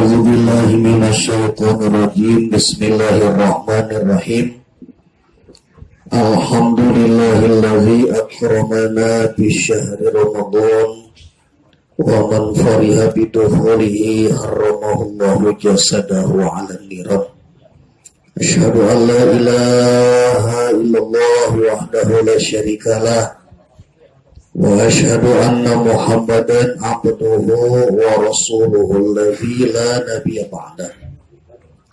A'udzu billahi minasyaitonir rajim. Bismillahirrahmanirrahim. Alhamdulillahilladzi akramana bi syahri Ramadan wa man fariha bi dukhulihi harramallahu jasadahu 'alan niran. Asyhadu an la ilaha illallah wahdahu la syarikalah wa asyhadu anna Muhammadan abduhu wa rasuluhu alladzi la nabiyya ba'dah.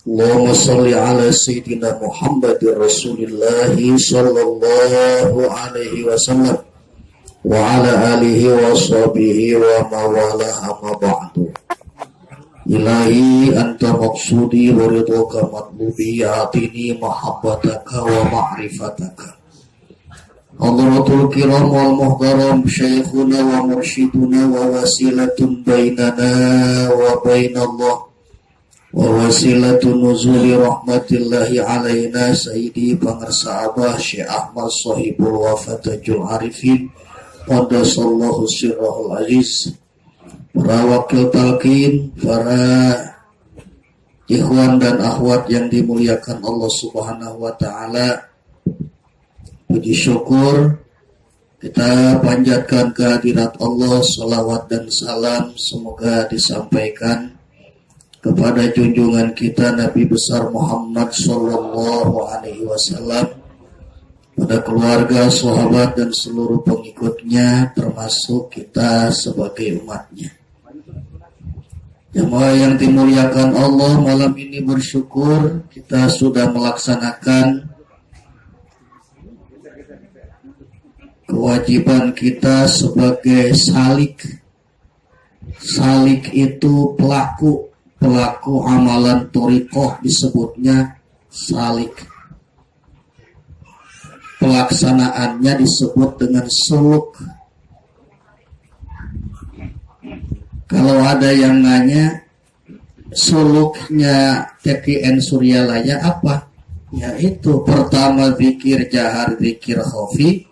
Allahumma shalli ala sayyidina Muhammadir Rasulillahi sallallahu alaihi wasallam wa ala alihi wa sahbihi wa mawala amma ba'du. Ilahi anta maqsudi wa ridwaka matlubi atini mahabbataka wa ma'rifataka. Hadratul kiram wal muhtaram syekhuna wa mursyiduna wa wasilatun bainana wa bainallah wa wasilatun nuzuli rahmatillahi alaina sayyidi pangarsa abah Syekh Ahmad sahibul wafatajul arifin qaddasallahu sirrahul aziz. Para wakil talqin, para ikhwan dan akhwat yang dimuliakan Allah Subhanahu wa taala, puji syukur kita panjatkan kehadirat Allah, salawat dan salam semoga disampaikan kepada junjungan kita Nabi besar Muhammad sallallahu alaihi wasallam, pada keluarga, sahabat dan seluruh pengikutnya termasuk kita sebagai umatnya. Jemaah yang dimuliakan Allah, malam ini bersyukur kita sudah melaksanakan kewajiban kita sebagai salik. Salik itu pelaku amalan thariqah disebutnya salik. Pelaksanaannya disebut dengan suluk. Kalau ada yang nanya suluknya TKN Suryalaya apa? Yaitu pertama zikir jahar, zikir khafi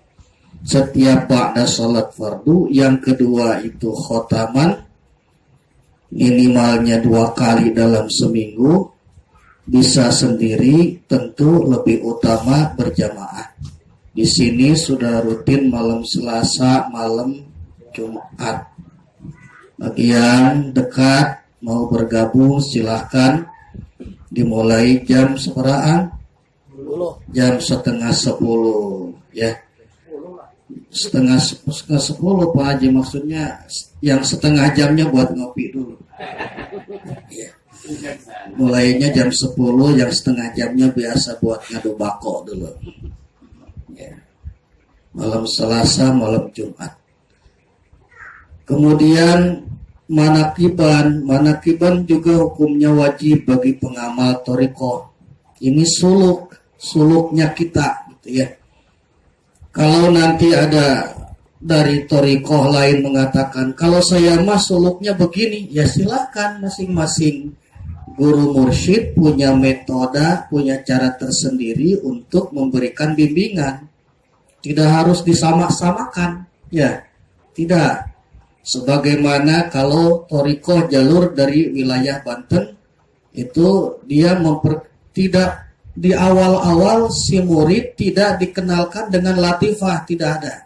setiap ba'da salat fardu. Yang kedua itu khotaman minimalnya 2 kali dalam seminggu. Bisa sendiri, tentu lebih utama berjamaah. Di sini sudah rutin malam Selasa, malam Jumat. Bagi yang dekat mau bergabung silahkan. Dimulai jam seberapa? Jam setengah 10 ya. Setengah 10 Pak Haji, maksudnya yang setengah jamnya buat ngopi dulu ya. Mulainya jam 10, yang setengah jamnya biasa buat ngadu bako dulu ya. Malam Selasa, malam Jumat. Kemudian manakiban juga hukumnya wajib bagi pengamal thariqah. Ini suluknya kita gitu ya. Kalau nanti ada dari thariqah lain mengatakan kalau saya mah suluknya begini, ya silakan, masing-masing guru mursyid punya metode, punya cara tersendiri untuk memberikan bimbingan. Tidak harus disamak-samakan ya, tidak. Sebagaimana kalau thariqah jalur dari wilayah Banten itu dia tidak di awal-awal si murid tidak dikenalkan dengan latifah, tidak ada.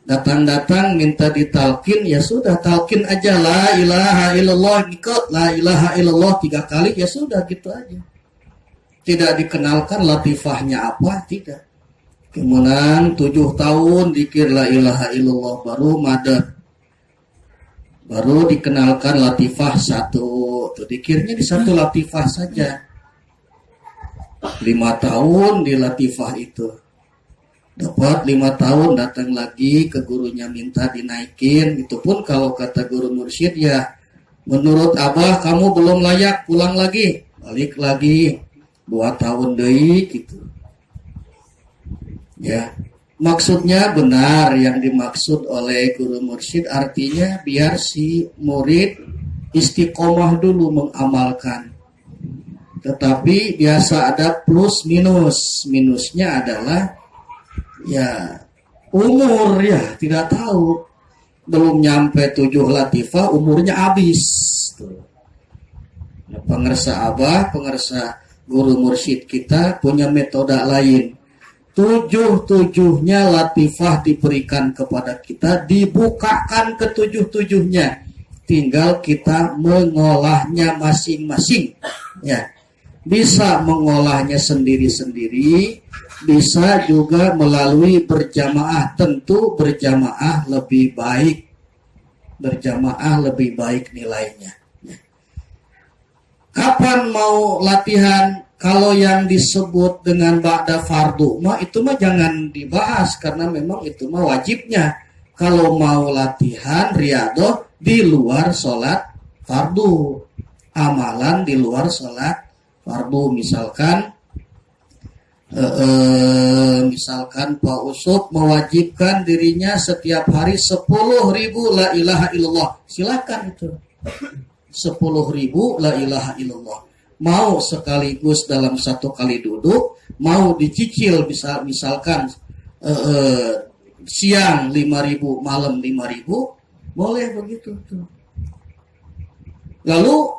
Datang-datang minta ditalkin, ya sudah talkin aja la ilaha illallah, ikut la ilaha illallah 3 kali, ya sudah gitu aja. Tidak dikenalkan latifahnya apa, tidak. Kemudian 7 tahun dikir la ilaha illallah baru madad. Baru dikenalkan latifah 1. Tuh dikirnya di 1 latifah saja. 5 tahun di latifah itu. Dapat 5 tahun datang lagi ke gurunya minta dinaikin. Itu pun kalau kata guru mursyid ya menurut abah kamu belum layak, pulang lagi. Balik lagi 2 tahun deui gitu. Ya, maksudnya benar yang dimaksud oleh guru mursyid, artinya biar si murid istiqomah dulu mengamalkan. Tetapi biasa ada plus minus. Minusnya adalah ya umur, ya tidak tahu. Belum nyampe 7 latifah umurnya habis. Pengersa abah, pengersa guru mursyid kita punya metode lain. Tujuh-tujuhnya latifah diberikan kepada kita, dibukakan ke tujuh-tujuhnya. Tinggal kita mengolahnya masing-masing. Ya. Bisa mengolahnya sendiri-sendiri, bisa juga melalui berjamaah. Tentu berjamaah lebih baik. Berjamaah lebih baik nilainya. Kapan mau latihan? Kalau yang disebut dengan ba'da fardu mah itu mah jangan dibahas karena memang itu mah wajibnya. Kalau mau latihan riyadhah di luar sholat fardu, amalan di luar sholat fardu, misalkan Pak Usop mewajibkan dirinya setiap hari 10.000 la ilaha illallah, silakan itu 10.000 la ilaha illallah. Mau sekaligus dalam satu kali duduk, mau dicicil misalkan siang 5.000, malam 5.000, boleh begitu tuh. Lalu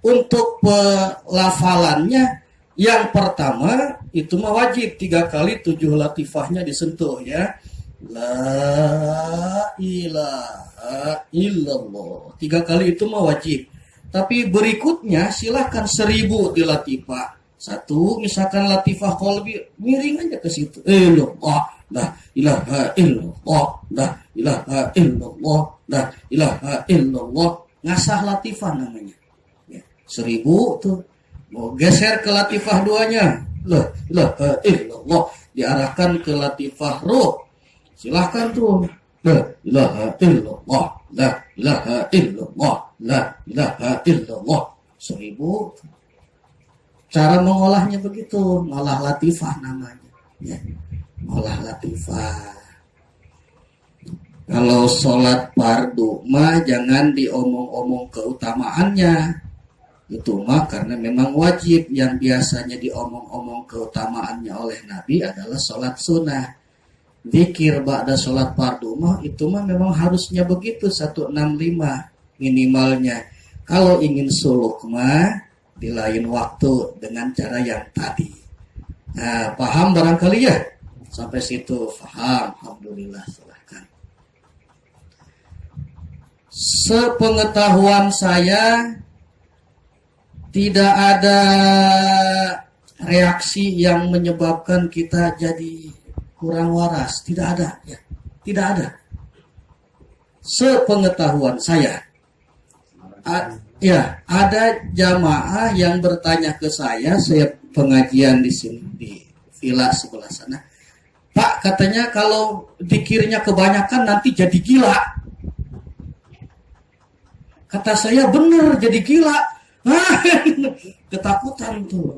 untuk pelafalannya yang pertama itu mah wajib 3 kali 7 latifahnya disentuh ya. La ilaha illallah. 3 kali itu mah wajib. Tapi berikutnya silahkan 1000 di latifah. Satu misalkan latifah qalbi, miring aja ke situ. Allah, la ilaha illallah, la ilaha illallah, la ilaha illallah. Ngasah latifah namanya. Ya, 1000 tuh. Mau geser ke latifah 2-nya. La ilaha illallah, diarahkan ke latifah ruh. Silahkan tuh. La ilaha illallah, la ilaha illallah, la ilaha illallah. 1000. Cara mengolahnya begitu, ngolah latifah namanya. Ya, ngolah latifah. Kalau sholat fardu mah jangan diomong-omong keutamaannya. Itu mah karena memang wajib. Yang biasanya diomong-omong keutamaannya oleh Nabi adalah sholat sunnah. Zikir ba'da sholat fardu mah itu mah memang harusnya begitu 165 minimalnya. Kalau ingin suluk mah di lain waktu dengan cara yang tadi. Nah, paham barangkali ya? Sampai situ paham. Alhamdulillah, silahkan. Sepengetahuan saya tidak ada reaksi yang menyebabkan kita jadi kurang waras, tidak ada ya. Tidak ada. Sepengetahuan saya. Ya, ada jamaah yang bertanya ke saya pengajian di sini di villa sebelah sana. Pak, katanya kalau dikirnya kebanyakan nanti jadi gila. Kata saya bener jadi gila. Ketakutan tuh.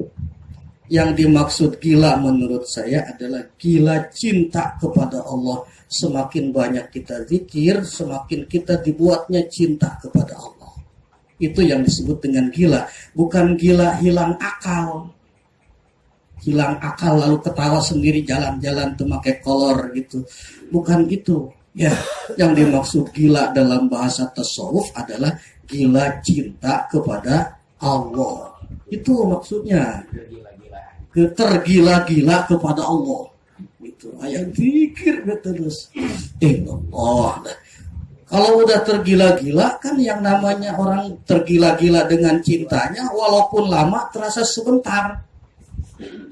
Yang dimaksud gila menurut saya adalah gila cinta kepada Allah. Semakin banyak kita zikir, semakin kita dibuatnya cinta kepada Allah. Itu yang disebut dengan gila. Bukan gila hilang akal. Hilang akal lalu ketawa sendiri jalan-jalan memakai kolor gitu. Bukan itu. Ya, yang dimaksud gila dalam bahasa tasawuf adalah gila cinta kepada Allah. Itu maksudnya. Tergila-gila kepada Allah. Itu ayat zikir terus. Allah. Kalau udah tergila-gila kan yang namanya orang tergila-gila dengan cintanya walaupun lama terasa sebentar.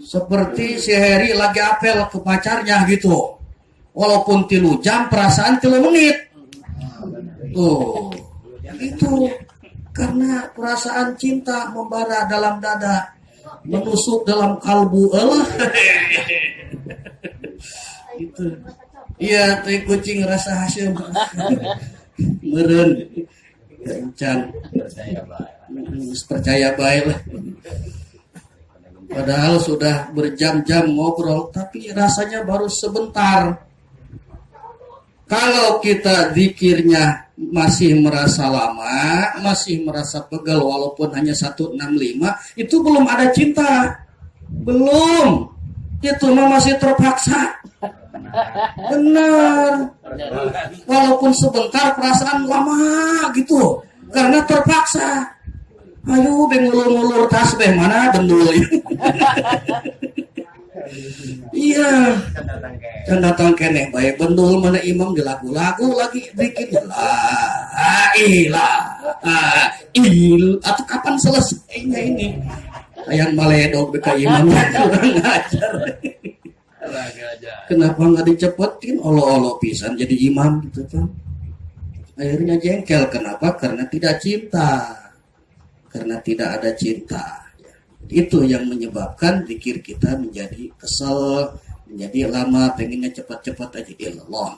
Seperti si Heri lagi apel ke pacarnya gitu. Walaupun 3 jam perasaan 3 menit. Tuh. Itu karena perasaan cinta membara dalam dada, menusuk dalam kalbu Allah. Itu. Iya, teh kucing rasa hasil. Meren. Kencan. Percaya baik lah. Padahal sudah berjam-jam ngobrol, tapi rasanya baru sebentar. Kalau kita zikirnya masih merasa lama, masih merasa pegal walaupun hanya 165, itu belum ada cinta. Belum. Itu mah masih terpaksa. Benar. Walaupun sebentar perasaan lama gitu. Karena terpaksa. Ayo bengulur-ngulur tasbih mana bendul. Iya. Can datang keneh bae bendul mana imam di lagu-lagu lagi bikin la ilaha il atau kapan selesainya ini? Ayang maledog beka imam kurang ajar. Kenapa nggak dicepetin olo-olo pisan jadi imam gitu kan? Akhirnya jengkel. Kenapa? Karena tidak cinta. Karena tidak ada cinta. Itu yang menyebabkan zikir kita menjadi kesel, menjadi lama, pengennya cepat-cepat aja. Illallah,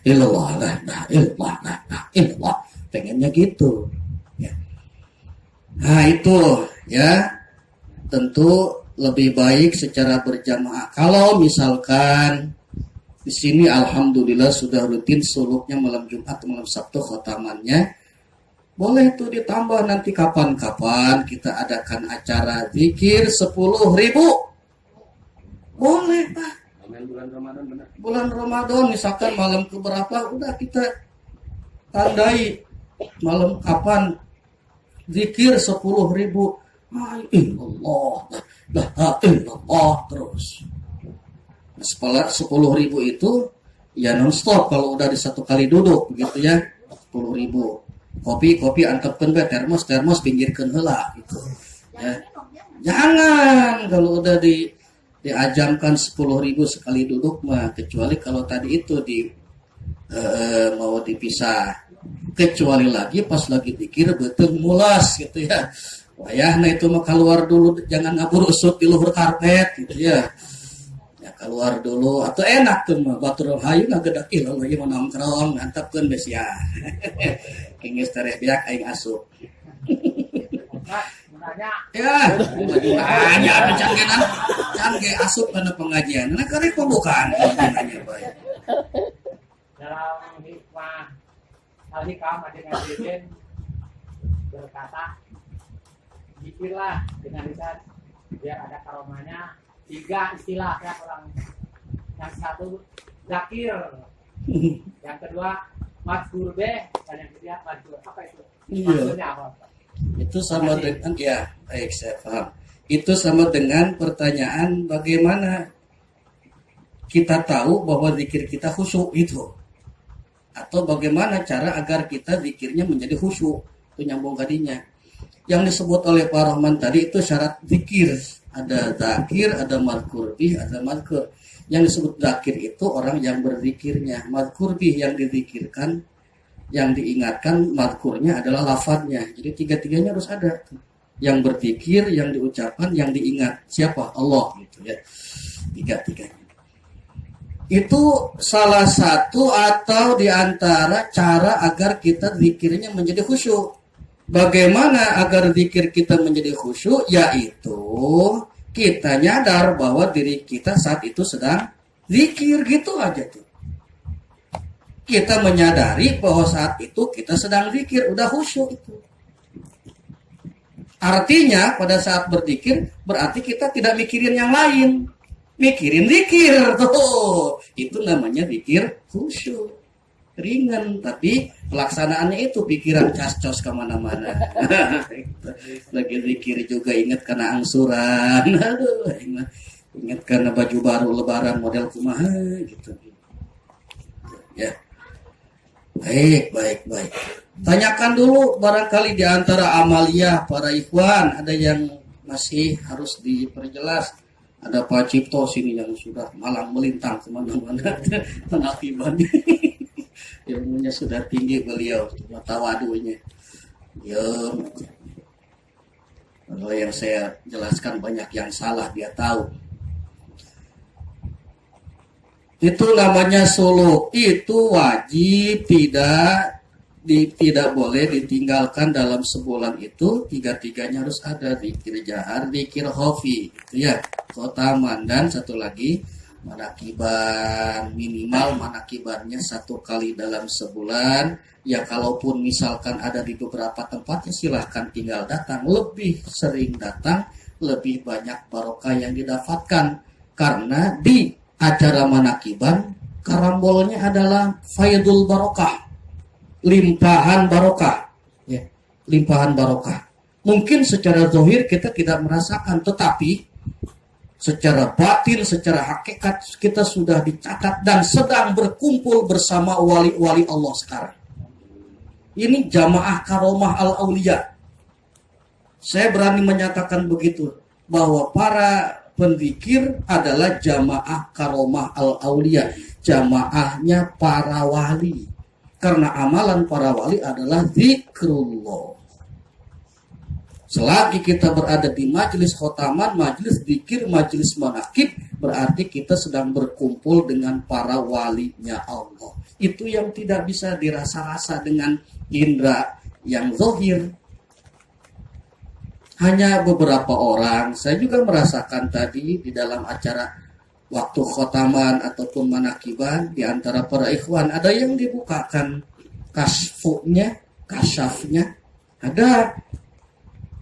illallah, illallah. Pengennya gitu. Ya. Nah itu ya tentu lebih baik secara berjamaah. Kalau misalkan di sini alhamdulillah sudah rutin suluknya malam Jumat, malam Sabtu khotamannya, boleh tuh ditambah nanti kapan-kapan kita adakan acara zikir 10.000. Boleh Pak. Bulan Ramadan benar. Bulan Ramadan misalkan malam keberapa udah kita tandai malam kapan zikir 10.000. Allah terus. Setelah 10.000 itu ya non-stop kalau udah di satu kali duduk begitu ya 10.000. Kopi antepkeun we termos pinggirkeun heula gitu. Ya. Jangan kalau udah diajamkan 10.000 sekali duduk mah, kecuali kalau tadi itu mau dipisah. Kecuali lagi pas lagi dikir betul mulas gitu ya. Wayahna itu mah keluar dulu, jangan ngabur usut di luhur karpet gitu ya. Ya keluar dulu atau enak tuh mah batur hayu ngagedak ieu lagi mau nongkrong ngantepkeun beus ya. Kengis tereh biak aing asup. Ya, hanya canggih asup kana pengajian. Nah karek bukan nanya bae. Dalam hikmah al-hikam dengan Biden berkata, zikirlah dengan lisan biar ada karomanya. 3 istilah ya orang. Yang satu zakir, yang kedua mazkur be, dan yang ketiga mazkur. Apa itu? Maksudnya apa? Itu sama dengan ya, baik saya paham. Itu sama dengan pertanyaan bagaimana kita tahu bahwa zikir kita khusyuk itu, atau bagaimana cara agar kita zikirnya menjadi khusyuk. Itu nyambung tadinya. Yang disebut oleh Pak Rahman tadi itu syarat zikir. Ada zakir, ada mazkur bih, ada mazkur. Yang disebut zakir itu orang yang berzikirnya. Mazkur bih yang dizikirkan, yang diingatkan, mazkurnya adalah lafadznya. Jadi tiga-tiganya harus ada. Yang berzikir, yang diucapkan, yang diingat. Siapa? Allah gitu ya. Tiga-tiganya. Itu salah satu atau diantara cara agar kita zikirnya menjadi khusyuk. Bagaimana agar zikir kita menjadi khusyuk? Yaitu kita nyadar bahwa diri kita saat itu sedang zikir, gitu aja tuh. Kita menyadari bahwa saat itu kita sedang zikir, udah khusyuk itu. Artinya pada saat berzikir berarti kita tidak mikirin yang lain, mikirin zikir tuh. Itu namanya zikir khusyuk. Ringan, tapi pelaksanaannya itu pikiran cas-cos kemana-mana. Lagi zikir juga ingat karena angsuran, aduh, ingat karena baju baru lebaran model kumaha gitu. Ya, baik. Tanyakan dulu barangkali di antara amalia para ikhwan ada yang masih harus diperjelas. Ada Pak Cipto sini yang sudah malang melintang kemana-mana penakibannya. Ilmunya sudah tinggi beliau, tawadunya. Ya, kalau yang saya jelaskan banyak yang salah dia tahu. Itu namanya suluk. Itu wajib tidak boleh ditinggalkan dalam sebulan itu. Tiga-tiganya harus ada, zikir jahar, zikir khafi, gitu ya. Khotaman dan satu lagi manakiban, minimal manakibannya 1 kali dalam sebulan. Ya kalaupun misalkan ada di beberapa tempat ya silahkan tinggal datang. Lebih sering datang, lebih banyak barokah yang didapatkan. Karena di acara manakiban karambolnya adalah faidul barokah, limpahan barokah, ya, limpahan barokah. Mungkin secara zahir kita tidak merasakan, tetapi secara batin, secara hakikat kita sudah dicatat dan sedang berkumpul bersama wali-wali Allah sekarang. Ini jamaah karomah al-auliya. Saya berani menyatakan begitu, bahwa para penzikir adalah jamaah karomah al-auliya, jamaahnya para wali. Karena amalan para wali adalah zikrullah. Selagi kita berada di majelis khotaman, majelis zikir, majelis manakib, berarti kita sedang berkumpul dengan para walinya Allah. Itu yang tidak bisa dirasa-rasa dengan indera yang zahir. Hanya beberapa orang, saya juga merasakan tadi di dalam acara waktu khotaman ataupun manakiban, di antara para ikhwan, ada yang dibukakan kasyafnya, ada.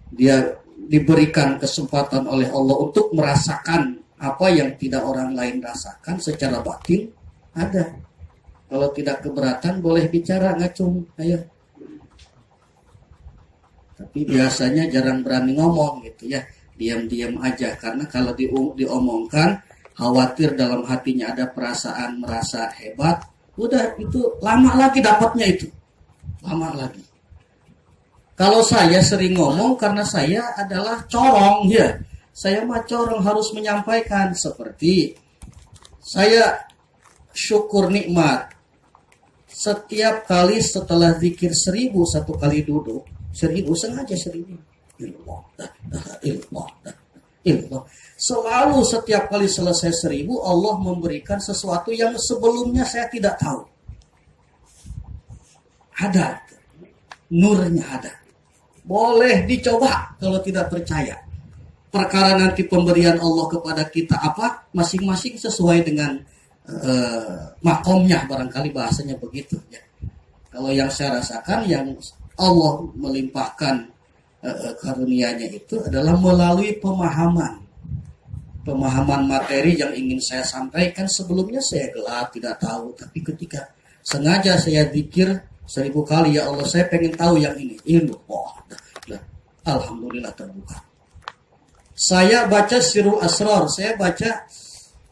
Dia diberikan kesempatan oleh Allah untuk merasakan apa yang tidak orang lain rasakan secara batin, ada. Kalau tidak keberatan boleh bicara, ngacung, ayo. Tapi biasanya jarang berani ngomong gitu ya, diam-diam aja. Karena kalau diomongkan, khawatir dalam hatinya ada perasaan merasa hebat, udah itu lama lagi dapatnya itu, lama lagi. Kalau saya sering ngomong karena saya adalah corong ya. Saya mah corong harus menyampaikan seperti saya syukur nikmat. Setiap kali setelah zikir 1000 satu kali duduk, 1000 sengaja 1000. Ilmu. Selalu setiap kali selesai 1000 Allah memberikan sesuatu yang sebelumnya saya tidak tahu. Ada. Nurnya ada. Boleh dicoba kalau tidak percaya. Perkara nanti pemberian Allah kepada kita apa? Masing-masing sesuai dengan makomnya, barangkali bahasanya begitu ya. Kalau yang saya rasakan, yang Allah melimpahkan karunia-Nya itu adalah melalui pemahaman materi yang ingin saya sampaikan. Sebelumnya saya gelap, tidak tahu, tapi ketika sengaja saya zikir 1000 kali, ya Allah saya pengen tahu yang ini ilmu. Alhamdulillah terbuka. Saya baca Sirul Asrar, saya baca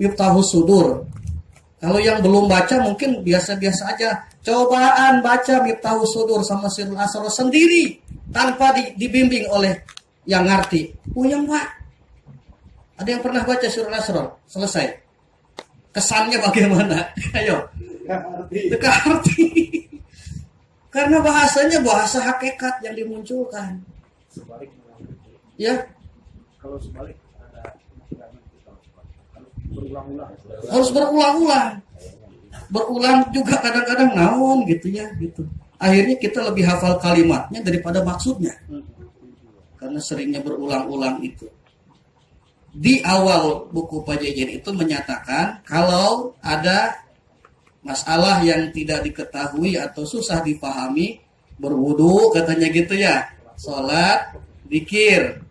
Miftahus Sudur. Kalau yang belum baca mungkin biasa-biasa aja. Cobaan baca Miftahus Sudur sama Sirul Asrar sendiri tanpa dibimbing oleh yang ngerti. Yang Pak, ada yang pernah baca Sirul Asrar? Selesai. Kesannya bagaimana? Ayo. Teka arti. Karena bahasanya bahasa hakikat yang dimunculkan. Ya. Kalau sebalik ada berulang-ulang. Harus berulang-ulang. Berulang juga kadang-kadang naon gitu ya, gitu. Akhirnya kita lebih hafal kalimatnya daripada maksudnya. Karena seringnya berulang-ulang itu. Di awal buku Pak Jejen itu menyatakan kalau ada masalah yang tidak diketahui atau susah dipahami, berwudu katanya gitu ya. Sholat, zikir,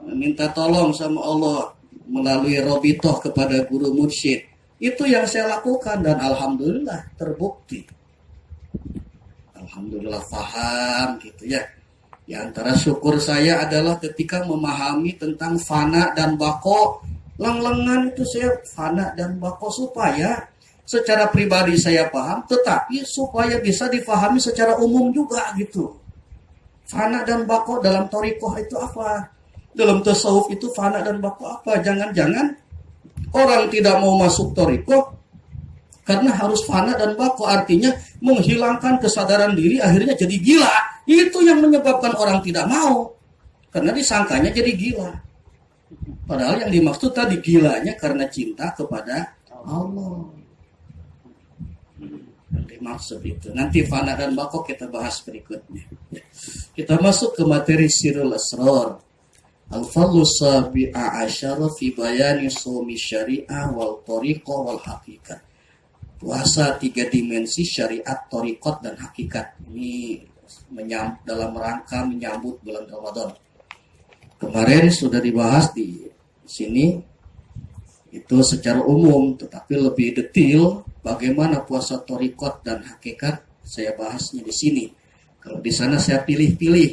minta tolong sama Allah melalui robitoh kepada guru mursyid. Itu yang saya lakukan dan alhamdulillah terbukti. Alhamdulillah paham gitu ya. Di antara syukur saya adalah ketika memahami tentang fana dan bako. Leng-lengan itu saya fana dan bako supaya secara pribadi saya paham, tetapi supaya bisa difahami secara umum juga gitu. Fana dan bako dalam thariqah itu apa? Dalam tasawuf itu fana dan bako apa? Jangan-jangan orang tidak mau masuk thariqah karena harus fana dan bako, artinya menghilangkan kesadaran diri, akhirnya jadi gila. Itu yang menyebabkan orang tidak mau, karena disangkanya jadi gila. Padahal yang dimaksud tadi gilanya karena cinta kepada Allah. Yang dimaksud itu. Nanti fana dan bako kita bahas berikutnya. Kita masuk ke materi Sirul Asrar. Al-Fadlu Sabi'a Asyara fi bayani sumi syari'ah wal tariqah wal hakikat. Puasa 3 dimensi syariat, tariqat dan hakikat. Ini dalam rangka menyambut bulan Ramadan. Kemarin sudah dibahas di sini itu secara umum, tetapi lebih detail bagaimana puasa tariqat dan hakikat saya bahasnya di sini. Kalau di sana saya pilih-pilih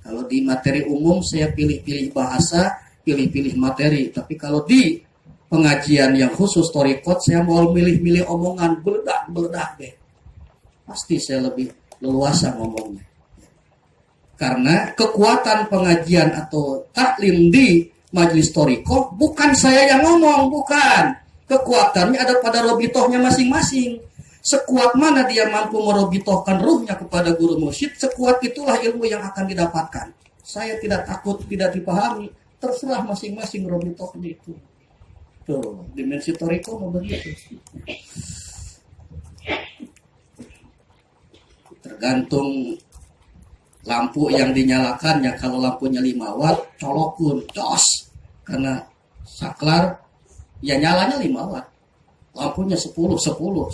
Kalau di materi umum saya pilih-pilih bahasa, pilih-pilih materi. Tapi kalau di pengajian yang khusus torikot, saya mau milih-milih omongan, beledak deh. Pasti saya lebih leluasa ngomongnya. Karena kekuatan pengajian atau taklim di majelis torikot, bukan saya yang ngomong, bukan. Kekuatannya ada pada robitohnya masing-masing. Sekuat mana dia mampu merobitohkan ruhnya kepada guru mursyid, sekuat itulah ilmu yang akan didapatkan. Saya tidak takut tidak dipahami, terserah masing-masing robitohnya itu. Tuh, dimensi toriko mau begitu. Tergantung lampu yang dinyalakannya. Kalau lampunya 5 watt, colokun, jos. Karena saklar, ya nyalanya 5 watt. Lampunya 10, 100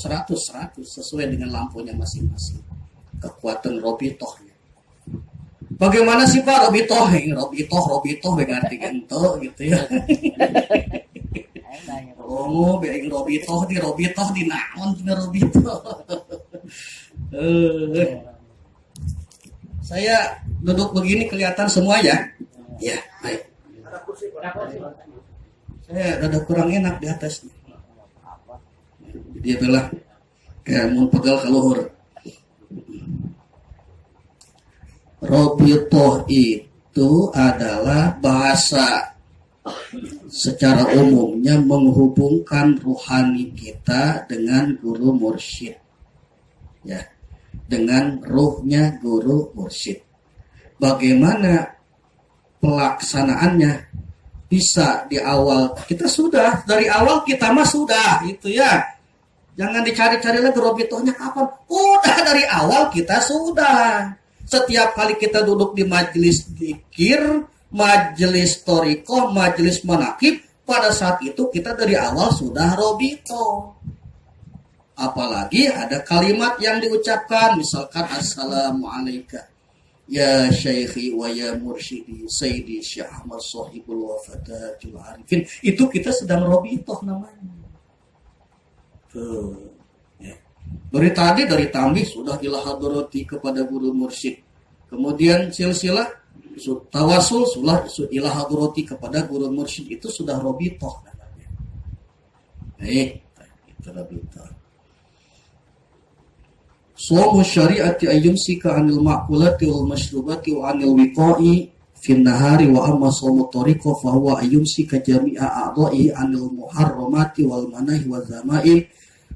sesuai dengan lampunya masing-masing. Kekuatan robitohnya. Bagaimana sih Pak robitoh? Robitoh ganti gento gitu ya. Oh, being robitoh di naon tina robitoh. Saya duduk begini kelihatan semua ya? Ya, baik. Saya rada kurang enak di atasnya. Dia bilang kayak mau pegal ke luhur. Robitoh itu adalah bahasa secara umumnya menghubungkan ruhani kita dengan guru mursyid. Ya, dengan ruhnya guru mursyid. Bagaimana pelaksanaannya? Bisa di awal kita sudah, dari awal kita mah sudah itu ya. Jangan dicari-cari lagi robitohnya kapan. Udah dari awal kita sudah. Setiap kali kita duduk di majelis zikir, majelis toriko, majelis manakib, pada saat itu kita dari awal sudah robito. Apalagi ada kalimat yang diucapkan, misalkan assalamualaikum ya syekhi wa ya mursyidi sayyidi Syekh Ahmad Shahibul Wafadatul Arifin. Itu kita sedang robitoh namanya. Ya. Dari tambih sudah ila hadrati kepada guru mursyid. Kemudian silsilah tawasul sudah ila hadrati kepada guru mursyid, itu sudah robitoh namanya. Baik, itu robitoh. Suamu syariati ayyumsika anil ma'kulati wal mashrubati wa anil wiqa'i fin nahari wa amma suamu tariqa fa huwa ayyumsika jami'a a'dha'i anil muharramati wal manahi wa zamail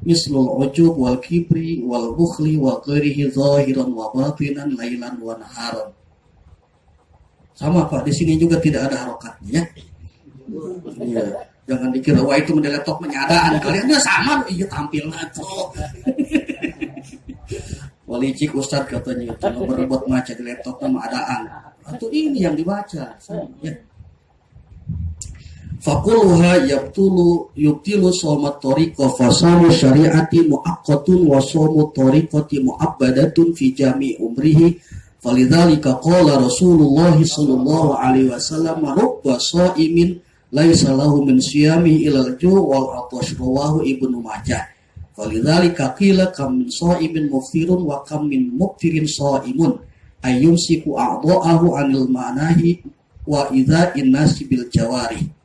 mislul ujub wal kibri wal bukhli wa ghairihi zahiran wa batinan lailan wa naharan. Sama Pak, di sini juga tidak ada harokatnya. Iya, jangan dikira wah itu mendeletok menyadaan kalian ya sama iya tampilna tuh. Walicik Ustaz katanya itu berebut maca di laptop sama adaan. Atau ini yang dibaca. Ya. Faquluha yubtilu somat tariqah fasamu syariati muaqqatun wa somu tariqati mu'abbadatun fi jami umrihi falidhalika qala Rasulullah sallallahu alaihi wasallam rubba sha'imin laisa lahu min siyami ilal ju' wal atash rawahu Ibnu Majah falidhalika qila kam min sha'imin muftirun wa kam min muftirin sha'imun ayyumsiku a'dha'ahu anil ma'nahi wa idza innasi bil jawari.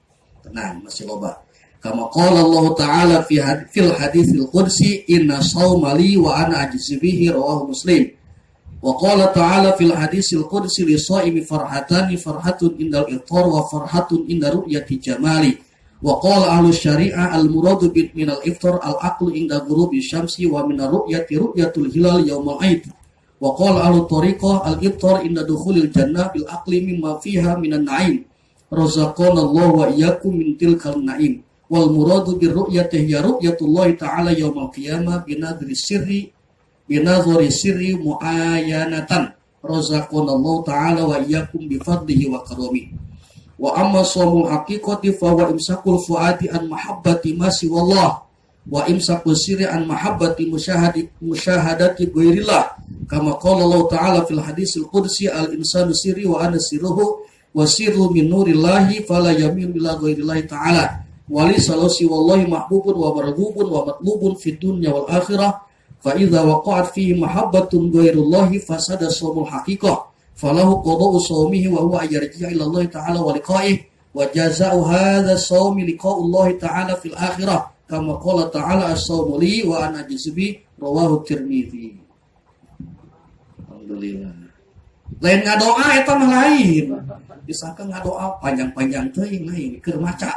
Nah, masih loba. Kama qala Allah Ta'ala fil haditsil qudsi inna shauma li wa ana ajzi bihi rawahu Muslim. Wa qala Ta'ala fil haditsil qudsi li shaimi farhatani farhatun indal iftar wa farhatun inda ru'yati jamali. Wa qala ahlu syari'ah al muradu min al iftar al aqlu inda ghurubi syamsi wa min ru'yati ru'yatul hilal yaumal aid. Wa qala ahlu tariqah al iftar inda dukhulil jannah bil aqli mimma fiha minan na'im. Razaqanallahu wa iyyakum min tilkal na'im wal muradu bir ru'yati ya ru'yatullah ta'ala yaumal qiyamah binadri sirri muayyanatan razaqanallahu ta'ala wa iyyakum bi fadlihi wa karamihi wa amma sawmul haqiqati fa wa imsakul fuadi an mahabbati ma siwallah wa imsakul sirri an mahabbati musyahadati ghairillah kama qala Allah ta'ala fil hadisil qudsi al insanu sirri wa ana sirruhu wasiru min nurillahi fala yamin ila ghairillahi ta'ala wali salasi wallahi mahbubun wa marghubun wa matlubun fid dunya wal akhirah fa idza waqa'at fihi mahabbatun ghairullahi fasada sawmul haqiqah falahu qada'u shaumihi wa huwa yarji'u ila Allah ta'ala wa liqa'ihi wa jazaa'u hadha shaumi liqa'u Allah ta'ala fil akhirah kama qala ta'ala as-shaumu li wa ana ajzi rawahu Tirmidzi. Alhamdulillah. Lain ngadoa eta mah lain. Disangka ngadoa panjang-panjang teuing lain keur maca.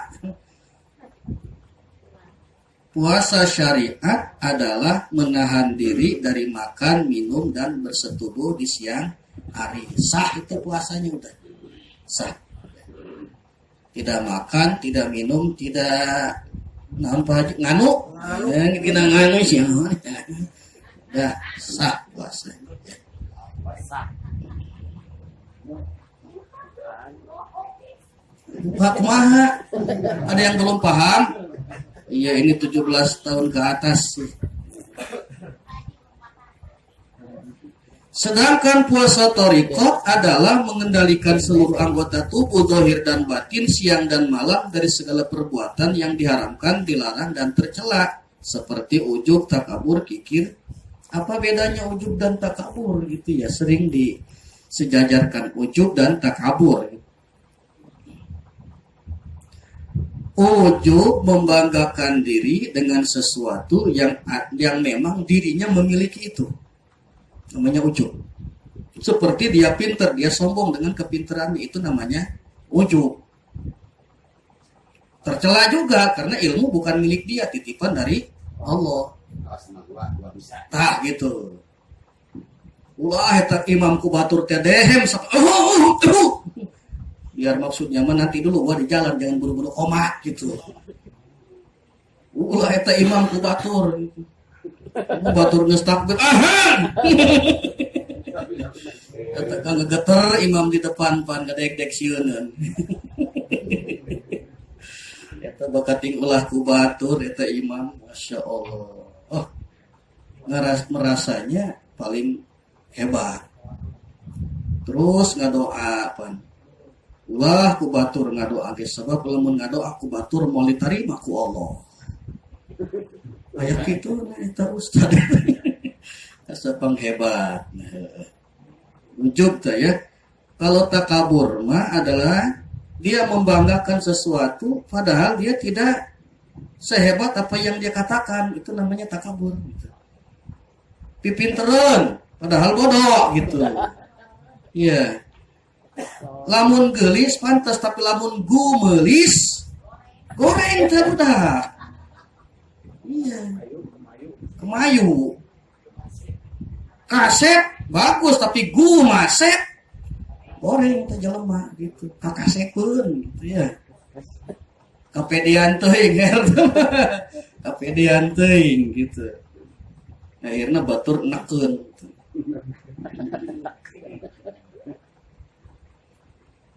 Puasa syariat adalah menahan diri dari makan, minum, dan bersetubuh di siang hari. Sah itu puasanya udah. Sah. Tidak makan, tidak minum, tidak nganu. Kita nganu sih. Ya, sah puasa. Puasa. Kumaha? Ada yang belum paham? Iya, ini 17 tahun ke atas sih. Sedangkan puasa thariqah adalah mengendalikan seluruh anggota tubuh zahir dan batin siang dan malam dari segala perbuatan yang diharamkan, dilarang dan tercela seperti ujub, takabur, kikir. Apa bedanya ujub dan takabur gitu ya? Sering disejajarkan ujub dan takabur. Ujub membanggakan diri dengan sesuatu yang memang dirinya memiliki itu. Namanya ujub. Seperti dia pintar, dia sombong dengan kepintarannya, itu namanya ujub. Tercela juga karena ilmu bukan milik dia, titipan dari Allah. Tak gitu. Ulah eta imam kubatur teh dehem biar maksudnya mah nanti dulu gua di jalan jangan buru-buru komat gitu. Ulah eta imam ku batur gitu. Batur geus takbir ahan. Eta kang geter imam di depan pan gadek-dek sieun. Eta bakating ulah ku batur eta imam, masyaallah. Oh, merasanya paling hebat. Terus ngadoa pan. Ulah ku batur ngadoa ge sabab lamun ngadoa ku batur moal ditarima ku Allah. Aya kitu eta ustaz. Asa panghebat. Ujub teh ya. Kalau takabur mah adalah dia membanggakan sesuatu padahal dia tidak sehebat apa yang dia katakan. Itu namanya takabur gitu. Pipintereun padahal bodoh gitu. Iya. Lamun gelis pantas tapi lamun gumelis goreng teh budak. Iya. Kemayu. Kasep bagus tapi gumasep goreng teh jelema gitu. Kakasepeun gitu ya. Kapedean teuing kapedean teuing gitu. Akhirna batur enakeun.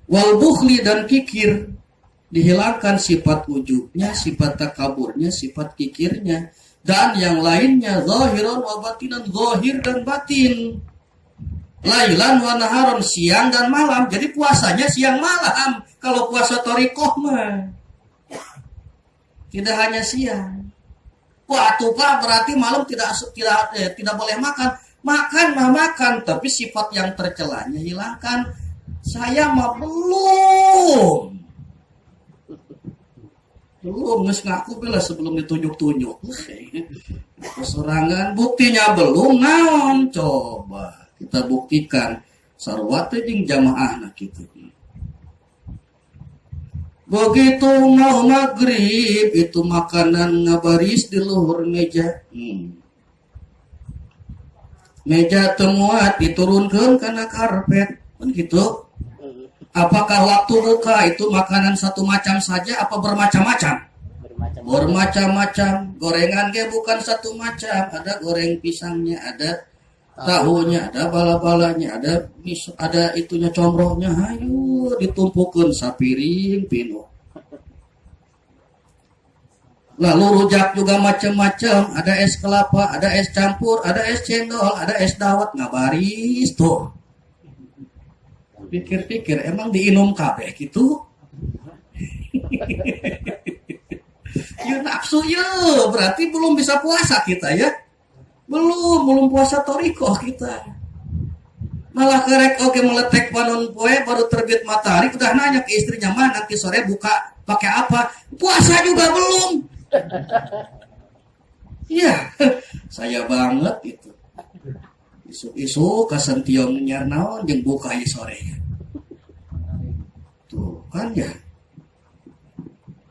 Wal bukhli dan kikir dihilangkan sifat ujubnya, sifat takaburnya, sifat kikirnya dan yang lainnya zahiran wa batinan, zahir dan batin. Lailan wa naharon, siang dan malam. Jadi puasanya siang malam kalau puasa thariqah mah. Tidak hanya siang. Waktu Pak berarti malam tidak boleh makan. Makan mah makan, tapi sifat yang tercelanya hilangkan. Saya mah belum nges ngaku bila sebelum ditunjuk-tunjuk kesorangan buktinya belum naon coba kita buktikan sarwa teh jeung jamaahna kitu. Begitu mau maghrib itu makanan ngabaris di luhur meja. Meja temuat diturunkeun kana karpet kan gitu. Apakah waktu buka itu makanan satu macam saja apa bermacam-macam? Bermacam-macam. Gorengan ge bukan satu macam. Ada goreng pisangnya, ada tahunya, ada bala-balanya, ada itunya comrohnya. Hayu ditumpukeun sapiring pinuh. Lalu rujak juga macam-macam. Ada es kelapa, ada es campur, ada es cendol, ada es dawet ngabaris tuh. Pikir-pikir emang diinum kabeh gitu. Ya nafsu ya, berarti belum bisa puasa kita ya. Belum puasa thariqah kita. Malah kerek oke meletek panon poe baru terbit matahari udah nanya ke istrinya, mah nanti sore buka pakai apa? Puasa juga belum. Iya, saya banget itu. Isu-isu kasentiong nyarnaon jeung buka ieu sore. Tuh kan ya.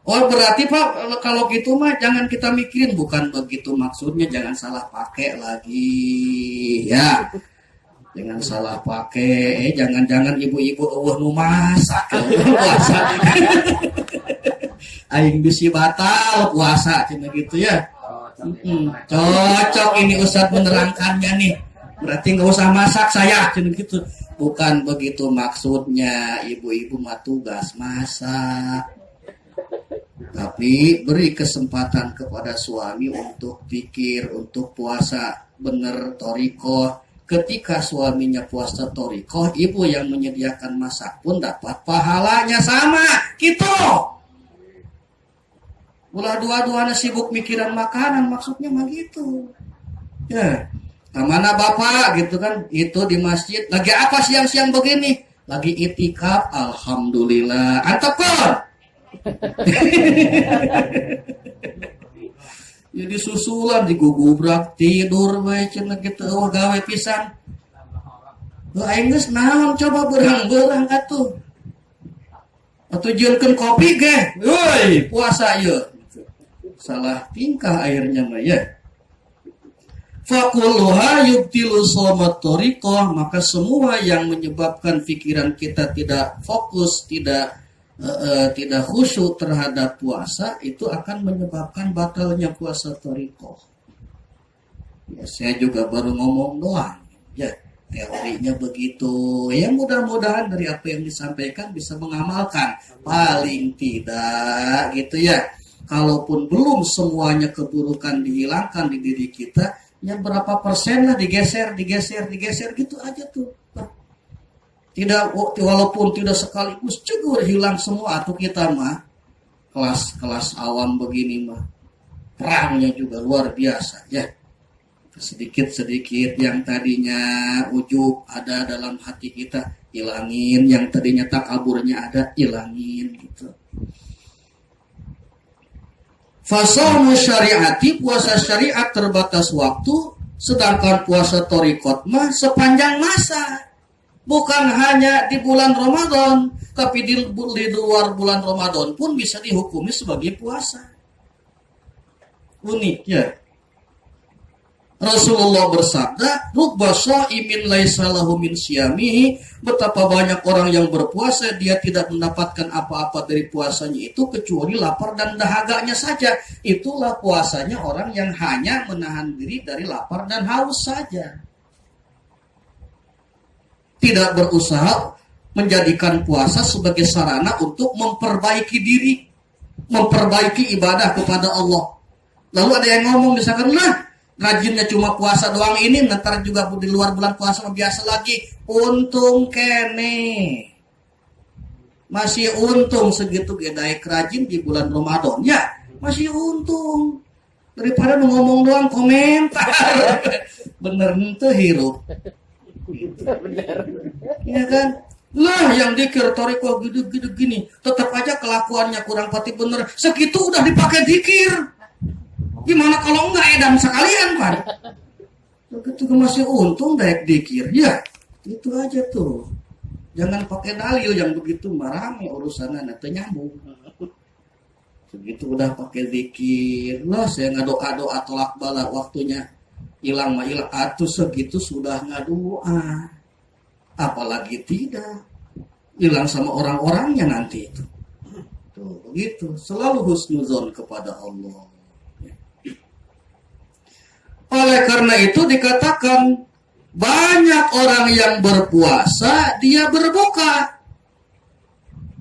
Oh berarti Pak kalau gitu mah jangan kita mikirin, bukan begitu maksudnya, jangan salah pakai lagi ya. Jangan salah pakai, jangan-jangan ibu-ibu eueuh nu masak puasa. Aing bisi batal puasa cenah gitu ya. Cocok ini Ustadz menerangkannya nih. Berarti nggak usah masak saya cenah gitu. Bukan begitu maksudnya, ibu-ibu mah tugas masak. Tapi beri kesempatan kepada suami untuk pikir, untuk puasa bener torikoh. Ketika suaminya puasa torikoh, ibu yang menyediakan masak pun dapat pahalanya sama. Gitu. Ulah dua-duanya sibuk mikiran makanan, maksudnya mah gitu. Ya, mana bapak gitu kan? Itu di masjid. Lagi apa siang-siang begini? Lagi itikaf, alhamdulillah. Antep kon. Jadi susulan digugubrak tidur we cenah kitu gawe pisan. Aing geus naon coba berang-berang atuh. Atuh jeulkeun kopi ge. Woi, puasa ieu. Salah tingkah airnya mah ya. Fakulluha yubtilu shamat tariqah, maka semua yang menyebabkan pikiran kita tidak fokus, tidak khusyuk terhadap puasa itu akan menyebabkan batalnya puasa tariqah. Ya, saya juga baru ngomong doang. Ya, teorinya begitu. Ya mudah-mudahan dari apa yang disampaikan bisa mengamalkan. Paling tidak gitu ya. Kalaupun belum semuanya keburukan dihilangkan di diri kita, ya berapa persen lah digeser gitu aja tuh. Tidak, walaupun tidak sekaligus cegur hilang semua, atau kita mah kelas awam begini mah perangnya juga luar biasa ya. Sedikit-sedikit yang tadinya ujub ada dalam hati kita hilangin, yang tadinya takaburnya ada hilangin gitu. Fasaumu syariati, puasa syariat terbatas waktu, sedangkan puasa thariqat mah sepanjang masa. Bukan hanya di bulan Ramadan, tapi di luar bulan Ramadan pun bisa dihukumi sebagai puasa. Unik ya. Rasulullah bersabda, "Rubba sha'imin laisa lahu min siyamihi." Betapa banyak orang yang berpuasa dia tidak mendapatkan apa-apa dari puasanya itu kecuali lapar dan dahaganya saja. Itulah puasanya orang yang hanya menahan diri dari lapar dan haus saja. Tidak berusaha menjadikan puasa sebagai sarana untuk memperbaiki diri, memperbaiki ibadah kepada Allah. Lalu ada yang ngomong misalkan, nah rajinnya cuma puasa doang ini, ntar juga di luar bulan puasa biasa lagi. Untung kene, masih untung segitu gedai rajin di bulan Ramadan ya, masih untung daripada ngomong doang komentar. Bener ente hirup. Benar. Ya kan? Lah yang dikir thariqah gitu-gitu gini, tetap aja kelakuannya kurang pati bener. Segitu udah dipakai dikir. Gimana kalau enggak edan sekalian, Pak? Begitu masih untung daek dikir. Ya, itu aja tuh. Jangan pakai dalil yang begitu marame urusanna teh nyambung. Segitu udah pakai zikir. Lah saya ngadoa-doa tolak bala waktunya hilang mah hilang, atuh segitu sudah ngadoa, apalagi tidak hilang sama orang-orangnya nanti itu. Tuh begitu, selalu husnuzon kepada Allah. Oleh karena itu dikatakan banyak orang yang berpuasa dia berbuka.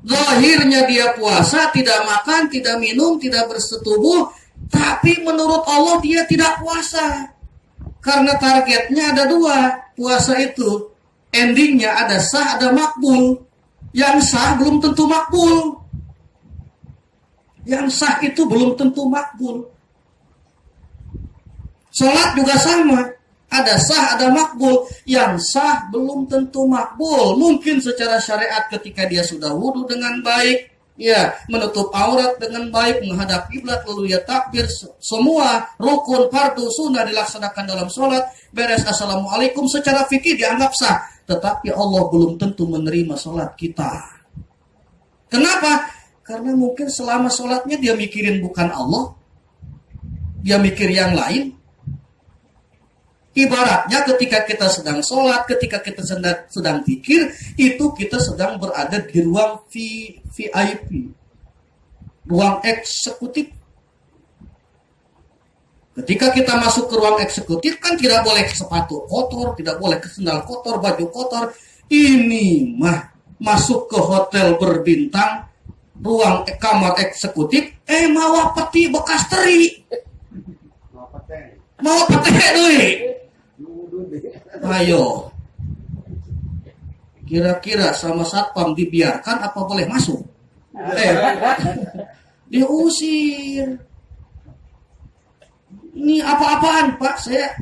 Zahirnya dia puasa, tidak makan, tidak minum, tidak bersetubuh, tapi menurut Allah dia tidak puasa. Karena targetnya ada dua, puasa itu endingnya ada sah, ada makbul. Yang sah belum tentu makbul. Yang sah itu belum tentu makbul. Salat juga sama. Ada sah, ada makbul. Yang sah belum tentu makbul. Mungkin secara syariat ketika dia sudah wudu dengan baik, ya, menutup aurat dengan baik, menghadap kiblat, lalu ya takbir, semua rukun, fardu, sunnah dilaksanakan dalam sholat, beres assalamualaikum, secara fikih dianggap sah. Tetapi Allah belum tentu menerima sholat kita. Kenapa? Karena mungkin selama sholatnya dia mikirin bukan Allah, dia mikir yang lain. Ibaratnya ketika kita sedang sholat, ketika kita sedang zikir, itu kita sedang berada di ruang VIP, ruang eksekutif. Ketika kita masuk ke ruang eksekutif kan tidak boleh sepatu kotor, tidak boleh sendal kotor, baju kotor. Ini mah masuk ke hotel berbintang, ruang kamar eksekutif, mawa peti bekas teri. Mau pete duit. Ayo. Kira-kira sama satpam dibiarkan apa boleh masuk? Diusir. Ini apa-apaan, Pak? Saya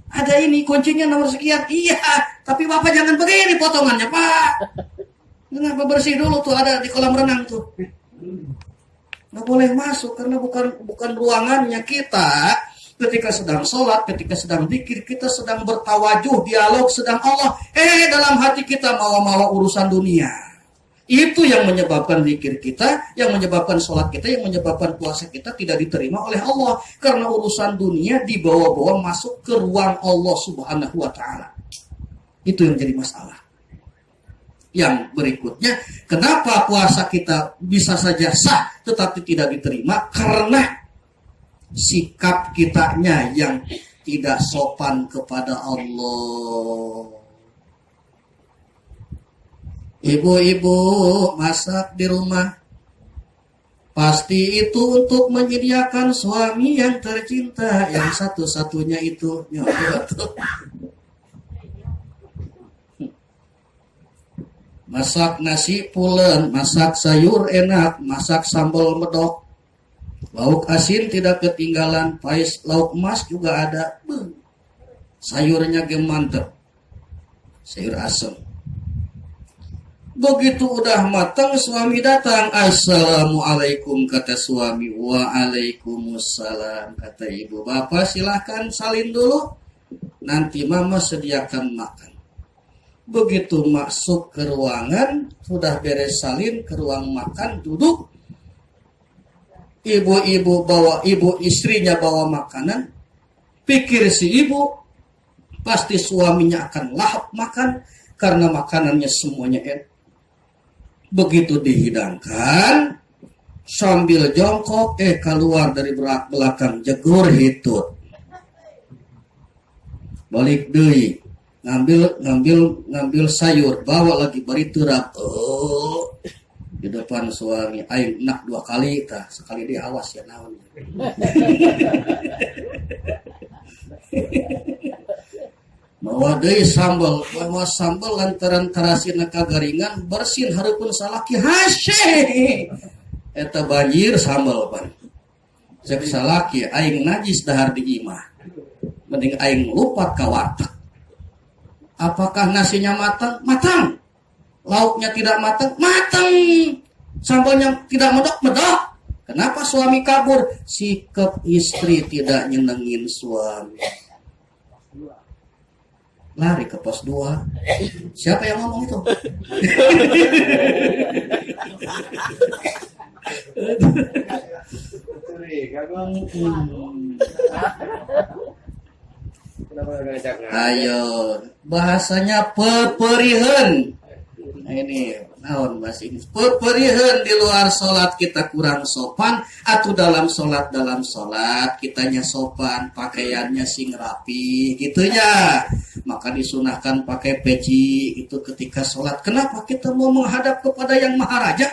ada ini kuncinya nomor sekian. Iya, tapi Bapak jangan begini potongannya, Pak. Kenapa bersih dulu tuh, ada di kolam renang tuh. Nggak boleh masuk karena bukan ruangannya kita. Ketika sedang sholat, ketika sedang zikir, kita sedang bertawajuh, dialog, sedang Allah. Dalam hati kita mawa-mawa urusan dunia. Itu yang menyebabkan zikir kita, yang menyebabkan sholat kita, yang menyebabkan puasa kita tidak diterima oleh Allah. Karena urusan dunia dibawa-bawa masuk ke ruang Allah Subhanahu wa Ta'ala. Itu yang jadi masalah. Yang berikutnya, kenapa puasa kita bisa saja sah tetapi tidak diterima? Karena sikap kitanya yang tidak sopan kepada Allah. Ibu-ibu masak di rumah, pasti itu untuk menyediakan suami yang tercinta, yang satu-satunya itu. Masak nasi pulen, masak sayur enak, masak sambal medok, lauk asin tidak ketinggalan, pais lauk emas juga ada. Sayurnya mantep, sayur asem. Begitu udah matang, suami datang. Assalamualaikum, kata suami. Waalaikumsalam, kata ibu. Bapak silahkan salin dulu, nanti mama sediakan makan. Begitu masuk ke ruangan, sudah beres salin, ke ruang makan, duduk. Ibu istrinya bawa makanan. Pikir si ibu, pasti suaminya akan lahap makan, karena makanannya semuanya enak. Begitu dihidangkan, sambil jongkok, keluar dari belakang, jegur hitut. Balik deui, ngambil sayur, bawa lagi bari teurap. Di depan suami, aing enak 2 kali, tah sekali dia awas ya naon. Bawa deui sambal, lantaran tarasina kagaringan, bersin hareupeun salaki hase. Eta banjir sambal pan. Cek salaki aing najis dahar di imah. Mending aing lupa ka warteg. Apakah nasinya matang? Matang. Lauknya tidak matang? Matang. Sambalnya tidak medok? Kenapa suami kabur? Sikap istri tidak nyenengin suami. Lari ke pos 2. Siapa yang ngomong itu? Ayo, bahasanya peperihan. Nah ini naon bahasa ini. Peperihan di luar sholat kita kurang sopan, atau dalam sholat kitanya sopan, pakaiannya sing rapi, gitunya. Maka disunahkan pakai peci itu ketika sholat. Kenapa kita mau menghadap kepada yang maharaja?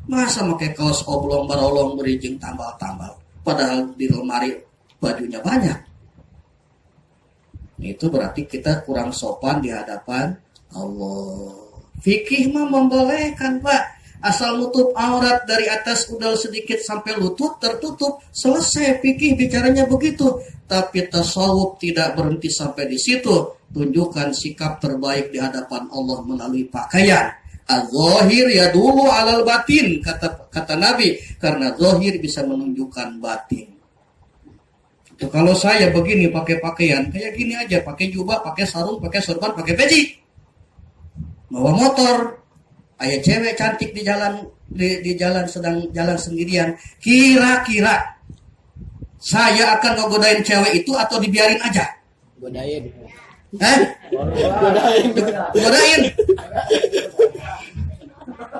Masa pakai kaos oblong barolong berijing tambal-tambal, padahal di lemari bajunya banyak. Itu berarti kita kurang sopan di hadapan Allah. Fikih mah membolehkan, Pak. Asal nutup aurat dari atas udal sedikit sampai lutut tertutup, selesai. Fikih bicaranya begitu. Tapi tasawuf tidak berhenti sampai di situ. Tunjukkan sikap terbaik di hadapan Allah melalui pakaian. Az-zahir yadullu 'alal batin, kata Nabi, karena zahir bisa menunjukkan batin. Itu kalau saya begini pakai pakaian kayak gini aja, pakai jubah, pakai sarung, pakai sorban, pakai peci. Bawa motor, ayah cewek cantik di jalan sedang jalan sendirian. Kira-kira saya akan ngegodain cewek itu atau dibiarin aja? Godain. Godain.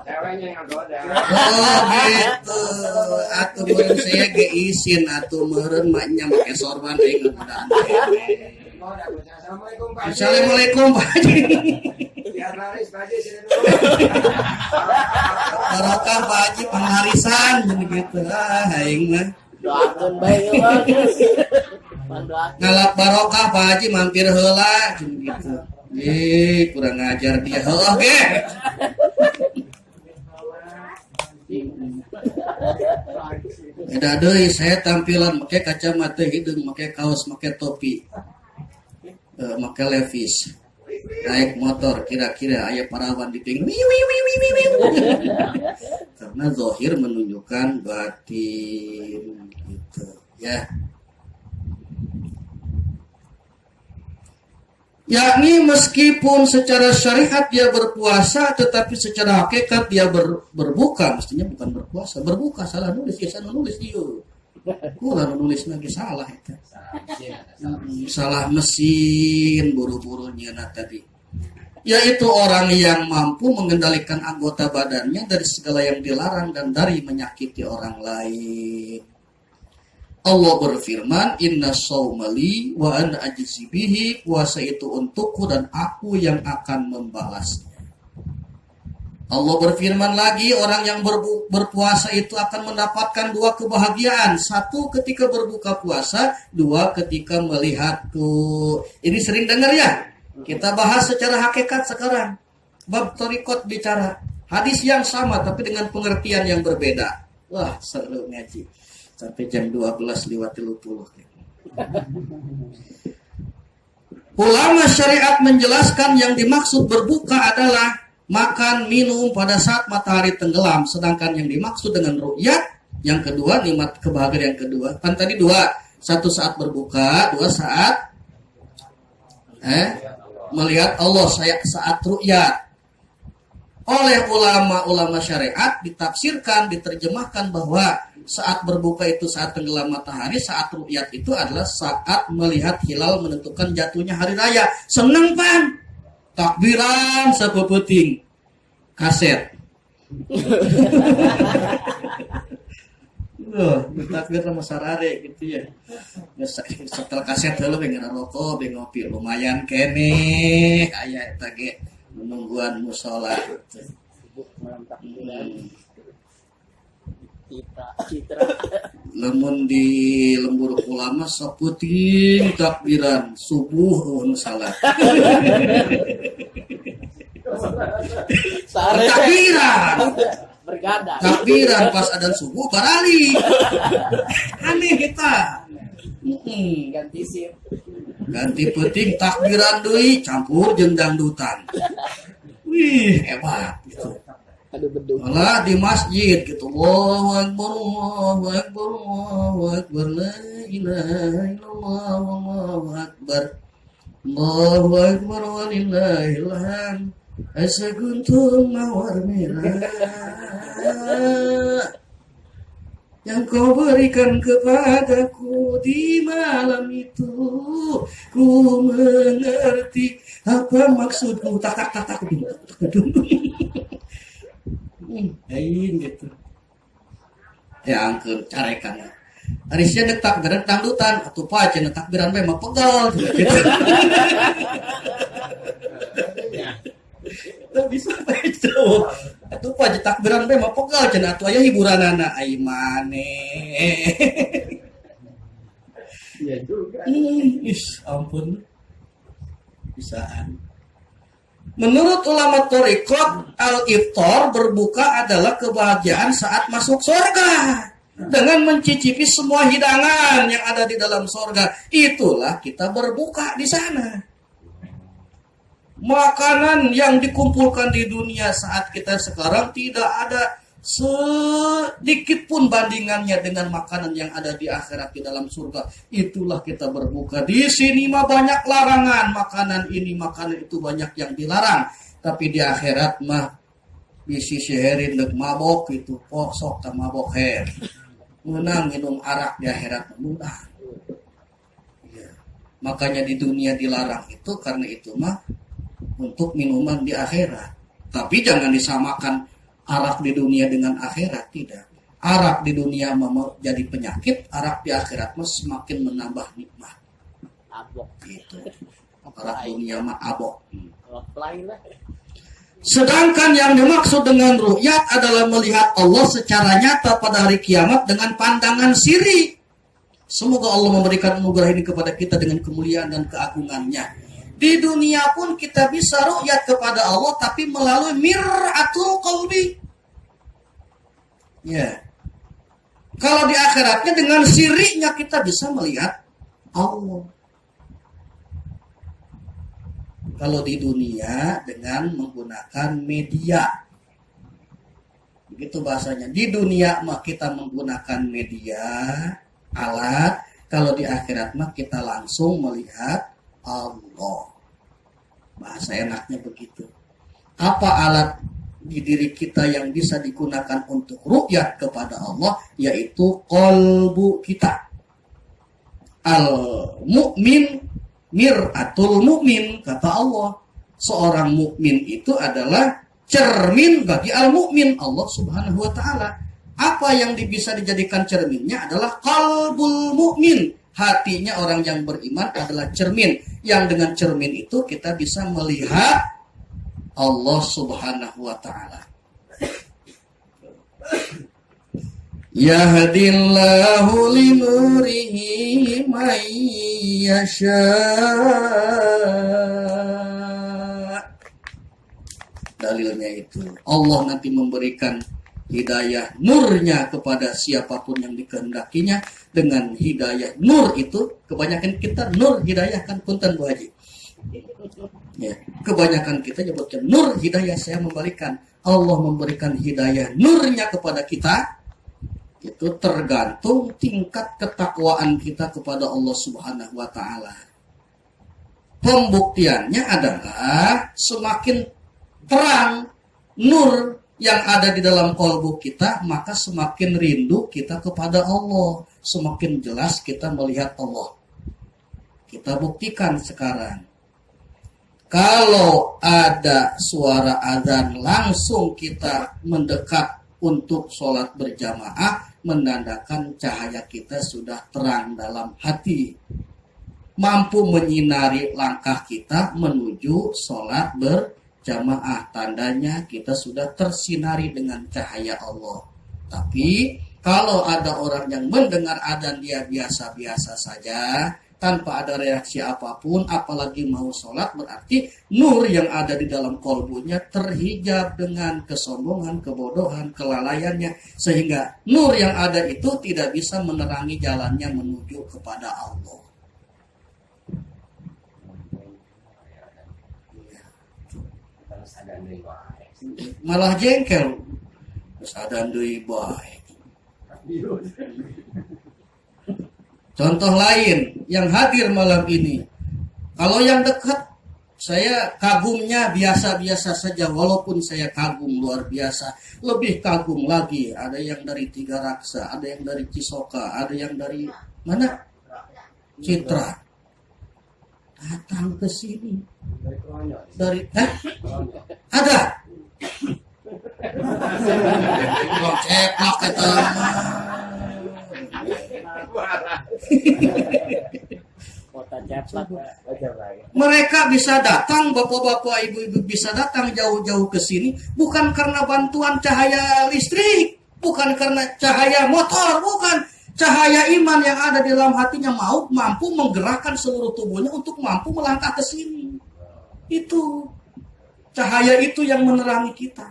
Ceweknya yang goda. Oh gitu. Atuh meureun saya ge izin atuh meureun maknya make sorban deui ngegodaan. Assalamualaikum Pak. Assalamualaikum Pak Haji. Biar laris Pak Haji sini Barokah Pak Haji pengharisan gitu. Aing mah. Doakeun bae bagus. Pandoakeun. Ngalap barokah Pak Haji mampir heula gitu. Kurang ngajar dia. Heuh ge. Beda deui saya tampilan make kacamata hidung, make kaos, make topi. Make levis. Naik motor kira-kira aya parawan di pinggir. Karena zahir menunjukkan batin gitu ya. Yakni meskipun secara syariat dia berpuasa, tetapi secara hakikat dia berbuka. Mestinya bukan berpuasa, berbuka. Salah nulis, saya nulis dia. Kurang nulis lagi salah itu. Salah mesin, buru-burunya tadi. Yaitu orang yang mampu mengendalikan anggota badannya dari segala yang dilarang dan dari menyakiti orang lain. Allah berfirman, Inna sawmali wa ana ajzi bihi, puasa itu untukku dan aku yang akan membalasnya. Allah berfirman lagi, orang yang berpuasa itu akan mendapatkan dua kebahagiaan. Satu ketika berbuka puasa, dua ketika melihatku. Ini sering dengar ya? Kita bahas secara hakikat sekarang. Bab Thariqat bicara. Hadis yang sama tapi dengan pengertian yang berbeda. Wah, seru ngaji. Sampai jam 12 lewat 30. Ulama syariat menjelaskan yang dimaksud berbuka adalah makan, minum pada saat matahari tenggelam. Sedangkan yang dimaksud dengan ru'yat, yang kedua, nikmat kebahagiaan yang kedua. Kan tadi dua. Satu saat berbuka, dua saat melihat Allah, saat ru'yat. Oleh ulama-ulama syariat ditafsirkan, diterjemahkan bahwa saat berbuka itu saat tenggelam matahari, saat ru'yat itu adalah saat melihat hilal menentukan jatuhnya hari raya. Seneng pan, takbiran sapepeting kaset. Takbir sama sarare gitu ya. Setelah kaset dulu pengen rokok, pengen ngopi lumayan kene, aya eta ge menungguan mushola. Citra. Lemun di lembur ulama saputing takbiran subuh nu salat. Takbiran. Bergadang. Takbiran pas adzan subuh barali. Aneh kita. Ganti sip. Ganti penting takbiran deui campur jeung dangdutan. Wih, hebat gitu. Aduh beduk. Malah di masjid gitu. Allahu Akbar, Allahu Akbar, Allahu Akbar, la ilaha illallah, Allahu Akbar. Allahu Akbar walillahil hamd. Asaguntum mawar merah yang kau berikan kepadaku di malam itu, ku mengerti apa maksudmu. Tak gitu. Ya angker carekan. Arisnya detak beran tangdutan atau pace takbiran mah pegal gitu. Tak bisa itu. Atuh pace takbiran mah pegal cenah atuh aya hiburanana ai maneh. Iya juga. Ampun. Bisaan. Menurut ulama thariqat, al-iftar berbuka adalah kebahagiaan saat masuk surga. Dengan mencicipi semua hidangan yang ada di dalam surga. Itulah kita berbuka di sana. Makanan yang dikumpulkan di dunia saat kita sekarang tidak ada sedikit pun bandingannya dengan makanan yang ada di akhirat di dalam surga. Itulah kita berbuka. Di sini mah banyak larangan, makanan ini, makanan itu banyak yang dilarang. Tapi di akhirat mah bisi siherin dek mabok itu, sok tak mabok her. Menang minum arak di akhirat menang. Ya. Makanya di dunia dilarang itu karena itu mah untuk minuman di akhirat. Tapi jangan disamakan arak di dunia dengan akhirat, tidak. Arak di dunia jadi penyakit, arak di akhirat mah semakin menambah nikmat. Abok. Gitu. Arak dunia mah abok. Apply lah. Sedangkan yang dimaksud dengan ru'yat adalah melihat Allah secara nyata pada hari kiamat dengan pandangan siri. Semoga Allah memberikan anugerah ini kepada kita dengan kemuliaan dan keagungannya. Di dunia pun kita bisa ru'yat kepada Allah tapi melalui mir'atul qalbi. Ya. Kalau di akhiratnya dengan sirinya kita bisa melihat Allah. Kalau di dunia dengan menggunakan media. Begitu bahasanya. Di dunia mah kita menggunakan media, alat. Kalau di akhirat mah kita langsung melihat Allah. Bahasa enaknya begitu. Apa alat di diri kita yang bisa digunakan untuk ru'yat kepada Allah? Yaitu qalbu kita. Al-mu'min mir'atul mu'min, kata Allah. Seorang mukmin itu adalah cermin bagi al-mu'min, Allah Subhanahu wa taala. Apa yang bisa dijadikan cerminnya adalah qalbul mu'min. Hatinya orang yang beriman adalah cermin. Yang dengan cermin itu kita bisa melihat Allah Subhanahu wa taala. Yahdillahu linurihi may yasha. Dalilnya itu Allah nanti memberikan hidayah nurnya kepada siapapun yang dikehendakinya. Dengan hidayah nur itu kebanyakan kita nur hidayah kan punten Bu Haji. Ya, kebanyakan kita nyebutkan nur hidayah, saya membalikan. Allah memberikan hidayah nurnya kepada kita. Itu tergantung tingkat ketakwaan kita kepada Allah Subhanahu wa taala. Pembuktiannya adalah semakin terang nur yang ada di dalam kalbu kita, maka semakin rindu kita kepada Allah, semakin jelas kita melihat Allah. Kita buktikan sekarang. Kalau ada suara azan langsung kita mendekat untuk sholat berjamaah, menandakan cahaya kita sudah terang dalam hati, mampu menyinari langkah kita menuju sholat berjamaah. Tandanya kita sudah tersinari dengan cahaya Allah. Tapi kalau ada orang yang mendengar adzan dia biasa-biasa saja, tanpa ada reaksi apapun, apalagi mau sholat, berarti nur yang ada di dalam kolbunya terhijab dengan kesombongan, kebodohan, kelalaiannya, sehingga nur yang ada itu tidak bisa menerangi jalannya menuju kepada Allah. Malah jengkel, terus ada deui bae. Contoh lain yang hadir malam ini. Kalau yang dekat, saya kagumnya biasa-biasa saja. Walaupun saya kagum luar biasa, lebih kagum lagi. Ada yang dari Tiga Raksa, ada yang dari Cisoka, ada yang dari mana? Citra. Datang ke sini. Dari ada. Ceplok kata. Mereka bisa datang, bapak-bapak, ibu-ibu bisa datang jauh-jauh ke sini bukan karena bantuan cahaya listrik, bukan karena cahaya motor, bukan. Cahaya iman yang ada di dalam hatinya mampu menggerakkan seluruh tubuhnya untuk mampu melangkah ke sini. Itu. Cahaya itu yang menerangi kita.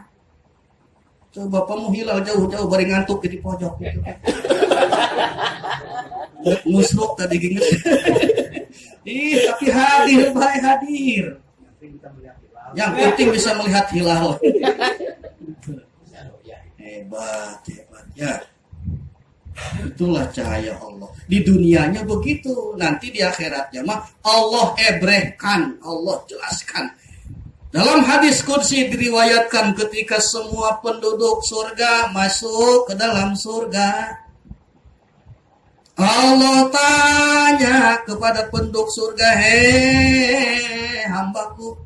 Coba kamu hilal jauh-jauh bari ngantuk di pojok gitu. Musruk tadi gini. Tapi hadir baik hadir. Yang penting bisa melihat hilal. Hebat ya. Itulah cahaya Allah. Di dunianya begitu, nanti di akhiratnya mah Allah ebrehkan, Allah jelaskan. Dalam hadis qudsi diriwayatkan ketika semua penduduk surga masuk ke dalam surga, Allah tanya kepada penduduk surga, hei hambaku,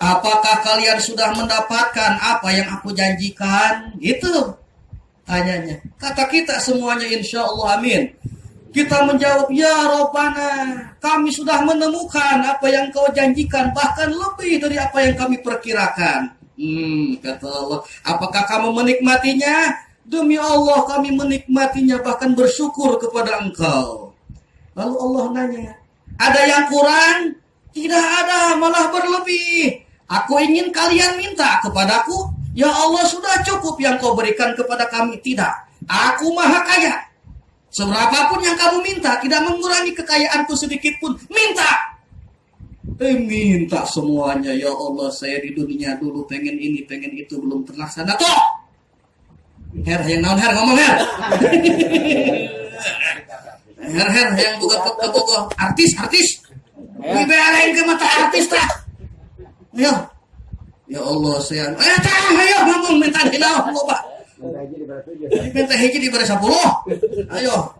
apakah kalian sudah mendapatkan apa yang aku janjikan? Itu tanyanya. Kata kita semuanya insya Allah amin. Kita menjawab, ya Rabbana, kami sudah menemukan apa yang kau janjikan, bahkan lebih dari apa yang kami perkirakan. Kata Allah, apakah kamu menikmatinya? Demi Allah kami menikmatinya, bahkan bersyukur kepada engkau. Lalu Allah nanya, ada yang kurang? Tidak ada, malah berlebih. Aku ingin kalian minta kepadaku, ya Allah sudah cukup yang kau berikan kepada kami. Tidak, aku maha kaya. Seberapapun yang kamu minta, tidak mengurangi kekayaanku sedikit pun. Minta! Minta semuanya. Ya Allah, saya di dunia dulu pengen ini, pengen itu, belum terlaksana. Tuh! Her, yang naon her, ngomong her. Her, yang buka artis. Dibelain ke mata artis, tak? Ayo. Ya Allah, saya... Ayo, ngomong, minta hilau, Pak. Minta hiji di baris 10. Ayo.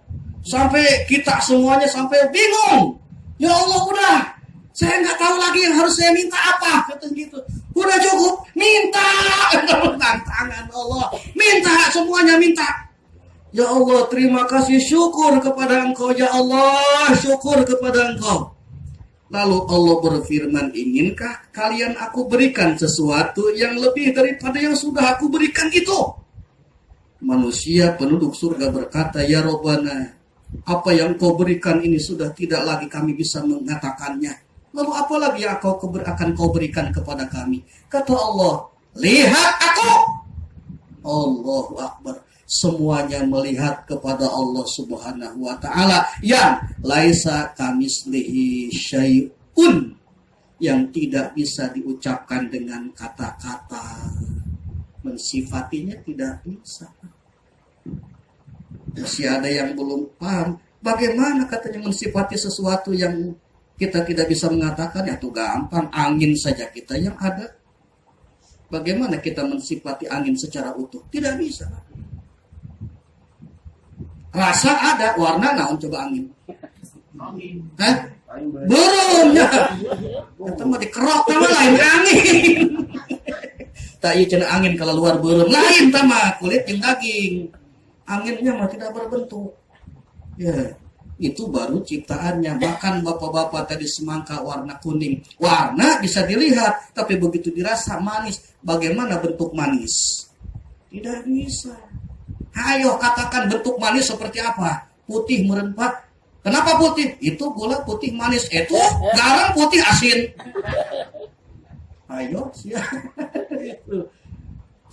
Sampai kita semuanya sampai bingung. Ya Allah udah. Saya nggak tahu lagi yang harus saya minta apa. Kata gitu. Udah cukup. Minta. Tantangan Allah. Minta semuanya minta. Ya Allah terima kasih, syukur kepada engkau. Ya Allah syukur kepada engkau. Lalu Allah berfirman, inginkah kalian aku berikan sesuatu yang lebih daripada yang sudah aku berikan itu? Manusia penduduk surga berkata, ya Rabbana, apa yang kau berikan ini sudah tidak lagi kami bisa mengatakannya. Lalu apa lagi yang akan kau berikan kepada kami? Kata Allah, lihat aku. Allahu Akbar. Semuanya melihat kepada Allah Subhanahu wa ta'ala yang laisa kamislihi syai'un, yang tidak bisa diucapkan dengan kata-kata. Mensifatinya tidak bisa. Masih ada yang belum paham bagaimana katanya mensifati sesuatu yang kita tidak bisa mengatakan. Ya itu gampang, angin saja kita yang ada. Bagaimana kita mensifati angin secara utuh? Tidak bisa. Rasa ada, warna naon coba angin? Hah? Burungnya. Kita mau dikerok sama lain angin. Tak iya cina angin kalau luar burung lain sama kulit yang daging. Anginnya mah tidak berbentuk. Ya, itu baru ciptaannya. Bahkan bapak-bapak tadi semangka warna kuning. Warna bisa dilihat, tapi begitu dirasa manis. Bagaimana bentuk manis? Tidak bisa. Ayo katakan bentuk manis seperti apa? Putih merempat. Kenapa putih? Itu gula putih manis. Itu garam putih asin. Ayo, siap.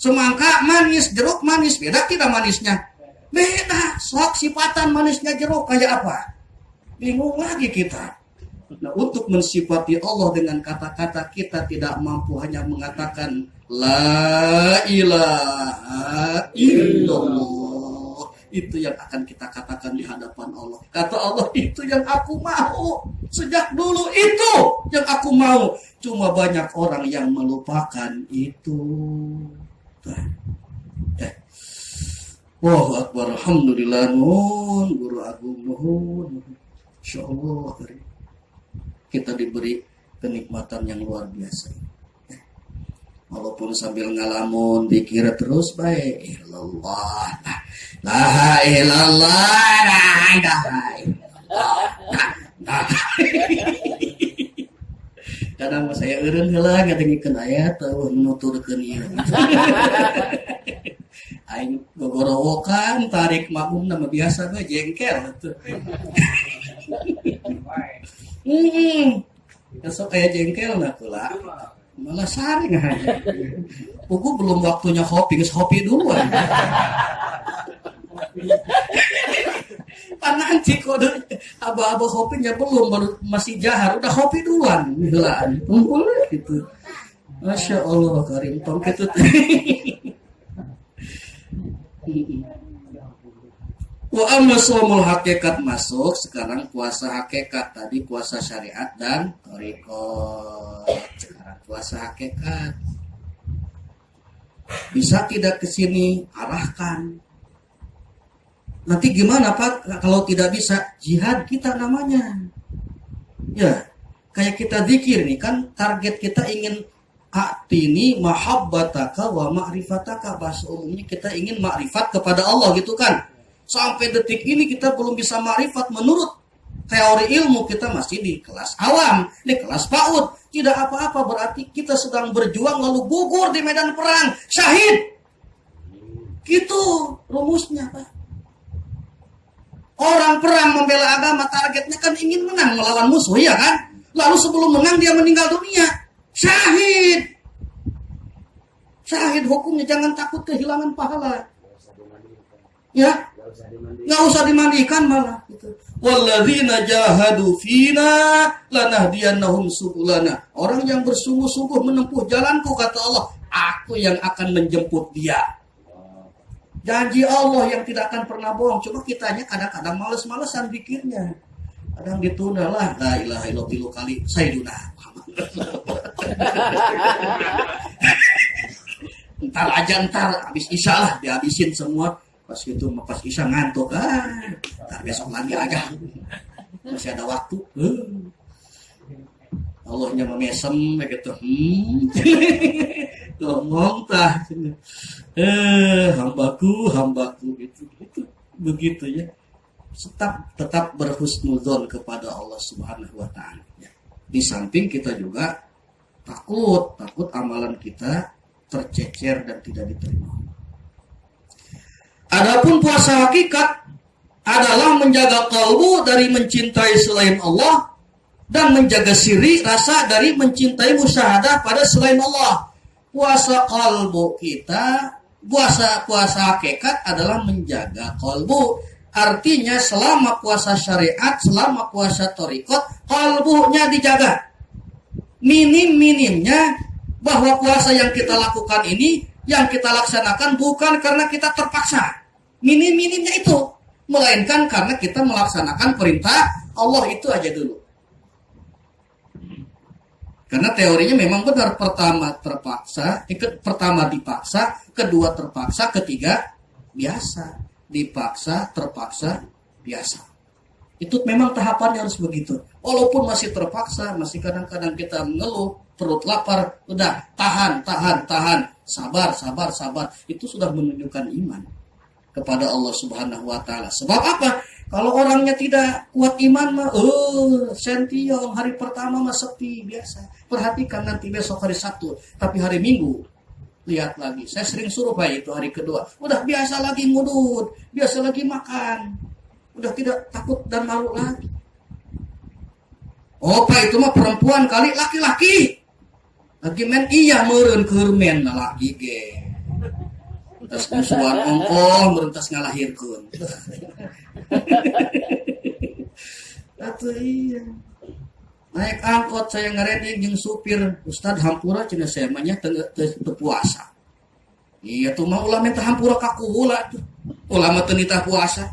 Semangka manis, jeruk manis. Beda tidak manisnya? Beda. Sok sifatan manisnya jeruk kayak apa? Bingung lagi kita. Nah, untuk mensifati Allah dengan kata-kata kita tidak mampu, hanya mengatakan La ilaha illallah. Itu yang akan kita katakan di hadapan Allah. Kata Allah, itu yang aku mau. Sejak dulu itu yang aku mau. Cuma banyak orang yang melupakan itu. Allahu Akbar, alhamdulillah, nun, guru agung, nuhun. Insyaallah kita diberi kenikmatan yang luar biasa. Walaupun sambil ngalamun, pikir terus baik. Ilallah, la ilallah, la ilaha illallah. Kadang saya eureun heula ngadengikeun ayat teuh nuturkeun ieu. Aing gogorowokan tarik makmum nama biasa mah jengkel atuh. Besok kayak jengkel nah kula. Malah saring aja. Pugu belum waktunya hopi, geus hopi duluan. Nanti kode aba-aba hopinya belum, baru masih jahar, udah hopi duluan. Helaan, kumpul gitu. Masya Allah karim tong gitu. Wa amma shaumul hakikat masuk, sekarang puasa hakikat, tadi puasa syariat dan thariqat. Sekarang puasa hakikat. Bisa tidak ke sini, arahkan. Nanti gimana Pak kalau tidak bisa? Jihad kita namanya. Ya, kayak kita zikir nih kan, target kita ingin atini mahabbataka wa ma'rifataka, bahasa umumnya kita ingin makrifat kepada Allah gitu kan. Sampai detik ini kita belum bisa makrifat menurut teori ilmu, kita masih di kelas awam, di kelas PAUD. Tidak apa-apa, berarti kita sedang berjuang lalu gugur di medan perang, syahid. Gitu rumusnya Pak. Orang perang membela agama targetnya kan ingin menang melawan musuh, ya kan? Lalu sebelum menang dia meninggal dunia. Syahid. Syahid hukumnya jangan takut kehilangan pahala. Ya, nggak usah dimandikan malah. Gitu. Walladzina jahadu fina lanahdiyannahum subulana. Orang yang bersungguh-sungguh menempuh jalanku, kata Allah, aku yang akan menjemput dia. Janji Allah yang tidak akan pernah bohong. Cuma kitanya kadang-kadang males-malesan pikirnya. Kadang ditunda lah. La ilaha illallah kali Sayyiduna Muhammad. Ntar habis isya lah dihabisin semua. Pas itu pas isya ngantuk. Ntar besok lagi aja. Masih ada waktu. Allahnya memesem begitu. Ngomong tah. Hambaku gitu begitu ya. Tetap berhusnuzon kepada Allah Subhanahu wa taala ya. Di samping kita juga takut amalan kita tercecer dan tidak diterima. Adapun puasa hakikat adalah menjaga kalbu dari mencintai selain Allah dan menjaga siri rasa dari mencintai musyahadah pada selain Allah. Puasa kalbu kita, puasa hakikat adalah menjaga kalbu. Artinya selama puasa syariat, selama puasa thariqat, kalbunya dijaga. Minim-minimnya bahwa puasa yang kita lakukan ini, yang kita laksanakan bukan karena kita terpaksa. Minim-minimnya itu, melainkan karena kita melaksanakan perintah Allah itu aja dulu. Karena teorinya memang benar, pertama dipaksa, kedua terpaksa, ketiga biasa. Dipaksa, terpaksa, biasa. Itu memang tahapannya harus begitu. Walaupun masih terpaksa, masih kadang-kadang kita mengeluh, perut lapar, udah tahan, sabar. Itu sudah menunjukkan iman kepada Allah Subhanahu wa taala. Sebab apa? Kalau orangnya tidak kuat iman mah, sentiong, hari pertama mah sepi biasa. Perhatikan nanti besok hari Sabtu, tapi hari Minggu lihat lagi. Saya sering suruh Pak itu hari kedua, udah biasa lagi ngudut, biasa lagi makan, udah tidak takut dan malu lagi. Oh Pak itu mah perempuan kali, laki-laki. Lagi men iya meureun keur men laki ge. Tas musuhan ongkol merentas ngalahirkeun. Atuh iya. Naik angkot saya ngereding jeung supir Ustad hampura cenah saya mah nya teu puasa. Iya tuh mah ulah minta hampura ka kula tuh. Ulah mah teu nitah puasa.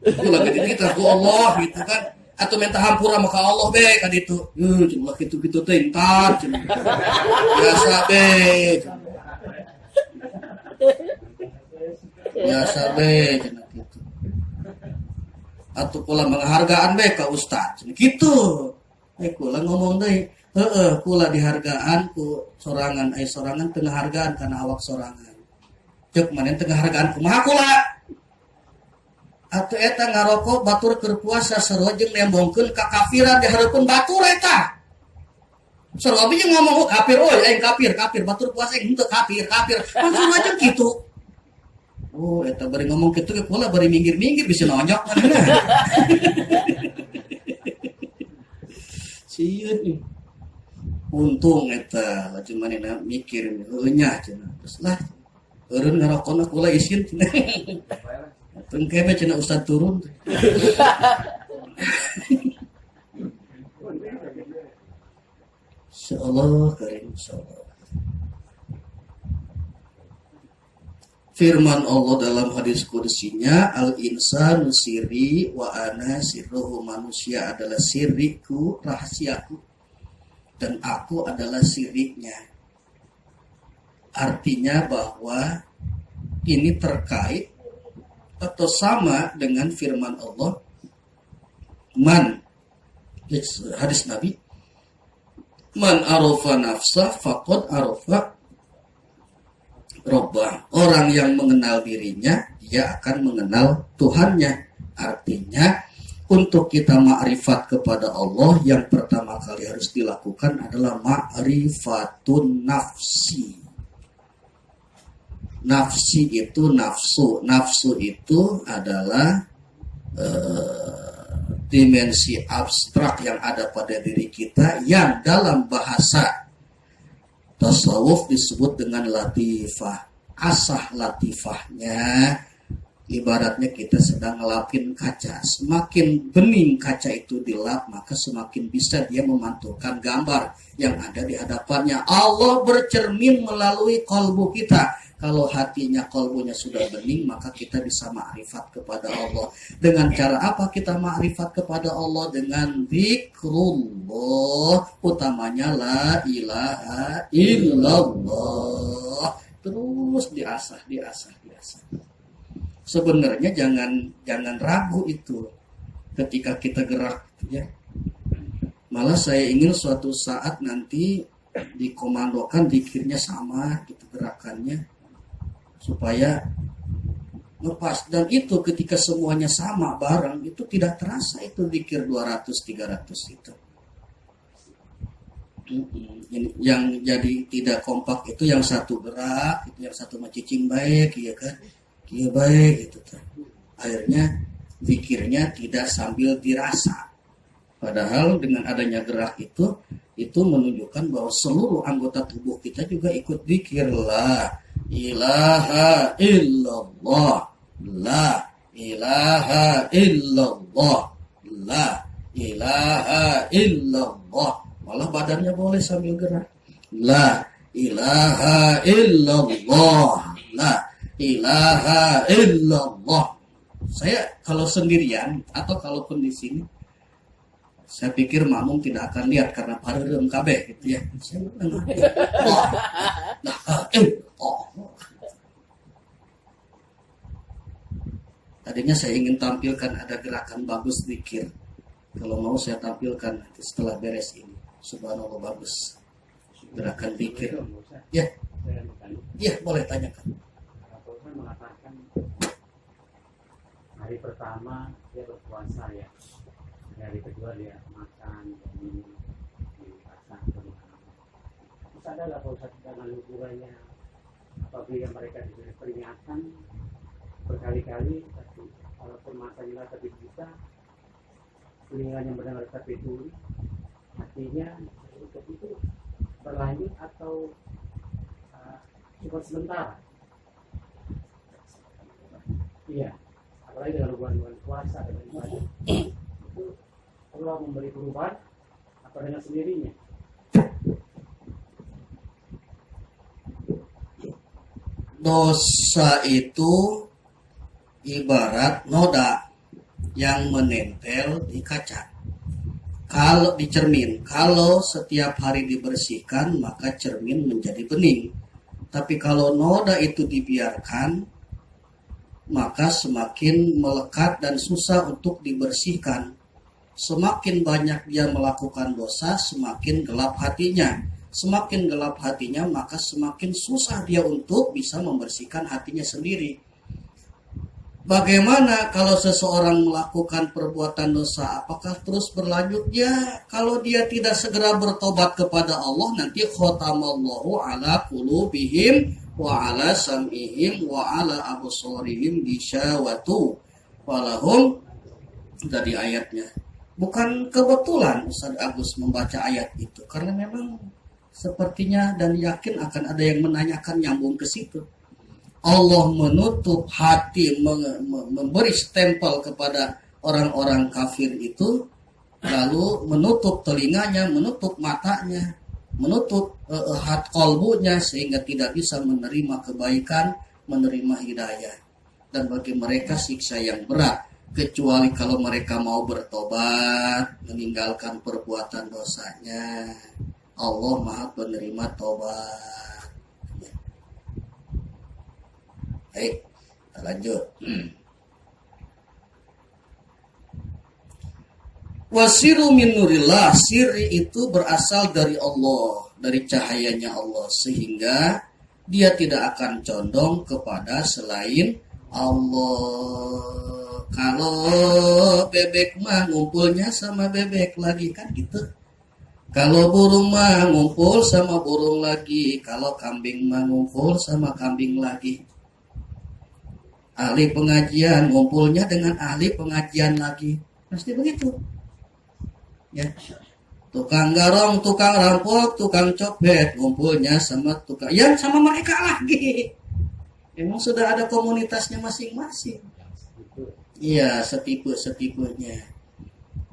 Ulah gede kita ku Allah gitu kan. Atuh minta hampura mah ka Allah be ka ditu. Cenah kitu-kitu teh entar cenah. Biasa be. Biasa be cenah kitu. Atau pula menghargaan baik ke Ustaz gitu. Kula ngomong deui, kula dihargaan ku sorangan tengah hargaan karena awak sorangan. Cek manen tengah hargaan kumaha kula? Atuh eta ngarokok batur keur puasa sarua jeung nembongkeun kakafiran di hareupeun batur eta. Sarua bi ngomong kafir aing kafir batur puasa henteu kafir. Langsung aja gitu. Oh, eta bari ngomong kitu ge kula bari minggir-minggir bisa nonyok. Sieun nih. Untung eta lah cuman enak mikir nya cenah. Terus lah eureun ngarokona kula isin cenah. Tengkebe cenah ustad turun. Insyaallah karim insyaallah. Firman Allah dalam hadis kudusinya, al-insanu sirri wa ana sirruhu, manusia adalah sirriku, rahasiaku, dan aku adalah sirrinya. Artinya bahwa ini terkait atau sama dengan firman Allah, man, hadis Nabi, man arafa nafsa faqad arafa Rabbah. Orang yang mengenal dirinya, dia akan mengenal Tuhannya. Artinya, untuk kita ma'rifat kepada Allah, yang pertama kali harus dilakukan adalah ma'rifatun nafsi. Nafsi itu nafsu. Nafsu itu adalah dimensi abstrak yang ada pada diri kita, yang dalam bahasa tasawuf disebut dengan latifah. Asah latifahnya ibaratnya kita sedang ngelapin kaca. Semakin bening kaca itu dilap, maka semakin bisa dia memantulkan gambar yang ada di hadapannya. Allah bercermin melalui kalbu kita. Kalau hatinya, kalbunya sudah bening, maka kita bisa ma'rifat kepada Allah. Dengan cara apa kita ma'rifat kepada Allah? Dengan zikrullah, utamanya la ilaha illallah. Terus diasah. Sebenarnya jangan ragu itu ketika kita gerak, ya. Malah saya ingin suatu saat nanti dikomandokan zikirnya sama gitu gerakannya, supaya lepas. Dan itu ketika semuanya sama bareng, itu tidak terasa itu zikir 200-300 itu. Yang jadi tidak kompak itu yang satu gerak, itu yang satu macicing baik, ya kan? Iya baik itu. Akhirnya zikirnya tidak sambil dirasa. Padahal dengan adanya gerak itu menunjukkan bahwa seluruh anggota tubuh kita juga ikut zikir. La ilaha illallah, la ilaha illallah, la ilaha illallah. Malah badannya boleh sambil gerak. La ilaha illallah, la ilaha illallah. Saya kalau sendirian atau kalaupun di sini, saya pikir makmum tidak akan lihat karena pareureum kabeh gitu ya. Saya tadinya saya ingin tampilkan ada gerakan bagus zikir. Kalau mau saya tampilkan nanti setelah beres ini. Subhanallah, bagus gerakan zikir. Ya, ya boleh tanyakan. Mengatakan hari pertama dia berpuasa ya, hari kedua dia makan dan minum di pasar kemana-mana. Terus ada lah kalau satu dengan ukurannya, apabila mereka diberi peringatan berkali-kali, tapi walaupun matanya tapi bisa, telinganya mendengar tapi tuli, hatinya untuk itu berlanjut atau cukup sebentar. Iya, apalagi dengan hubungan puasa dengan ibadah itu Allah memberi perubahan apa dengan sendirinya. Dosa itu ibarat noda yang menempel di kaca. Kalau di cermin, kalau setiap hari dibersihkan maka cermin menjadi bening. Tapi kalau noda itu dibiarkan, maka semakin melekat dan susah untuk dibersihkan. Semakin banyak dia melakukan dosa, semakin gelap hatinya. Semakin gelap hatinya, maka semakin susah dia untuk bisa membersihkan hatinya sendiri. Bagaimana kalau seseorang melakukan perbuatan dosa? Apakah terus berlanjut? Ya, kalau dia tidak segera bertobat kepada Allah, nanti khatamallahu ala qulubihim wa ala sam'ihim wa ala absarihim ghishawatu walahum, dari ayatnya, Bukan kebetulan Ustaz Agus membaca ayat itu, karena memang sepertinya dan yakin akan ada yang menanyakan nyambung ke situ. Allah menutup hati, memberi stempel kepada orang-orang kafir itu, lalu menutup telinganya, menutup matanya, menutup hati kolbunya, sehingga tidak bisa menerima kebaikan, menerima hidayah. Dan bagi mereka siksa yang berat, kecuali kalau mereka mau bertobat, meninggalkan perbuatan dosanya. Allah Maha penerima tobat. Baik, kita lanjut. Wasiru min nurillah, siri itu berasal dari Allah, dari cahayanya Allah, sehingga dia tidak akan condong kepada selain Allah. Kalau bebek mah ngumpulnya sama bebek lagi, kan gitu. Kalau burung mah ngumpul sama burung lagi, kalau kambing mah ngumpul sama kambing lagi. Ahli pengajian ngumpulnya dengan ahli pengajian lagi, pasti begitu. Ya. Tukang garong, tukang rampok, tukang copet ngumpulnya sama tukang yang sama mereka lagi. Memang sudah ada komunitasnya masing-masing. Iya, setipe-setipenya.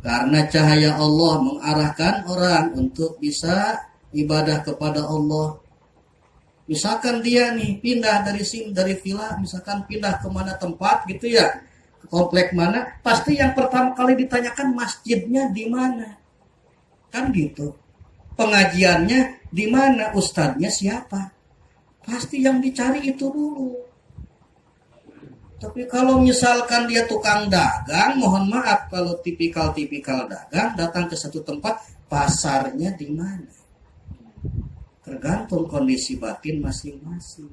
Karena cahaya Allah mengarahkan orang untuk bisa ibadah kepada Allah. Misalkan dia nih pindah dari sini, dari villa, misalkan pindah ke mana tempat gitu ya, ke komplek mana, pasti yang pertama kali ditanyakan masjidnya di mana. Kan gitu. Pengajiannya di mana, ustadznya siapa. Pasti yang dicari itu dulu. Tapi kalau misalkan dia tukang dagang, mohon maaf, kalau tipikal dagang datang ke satu tempat, pasarnya di mana? Tergantung kondisi batin masing-masing.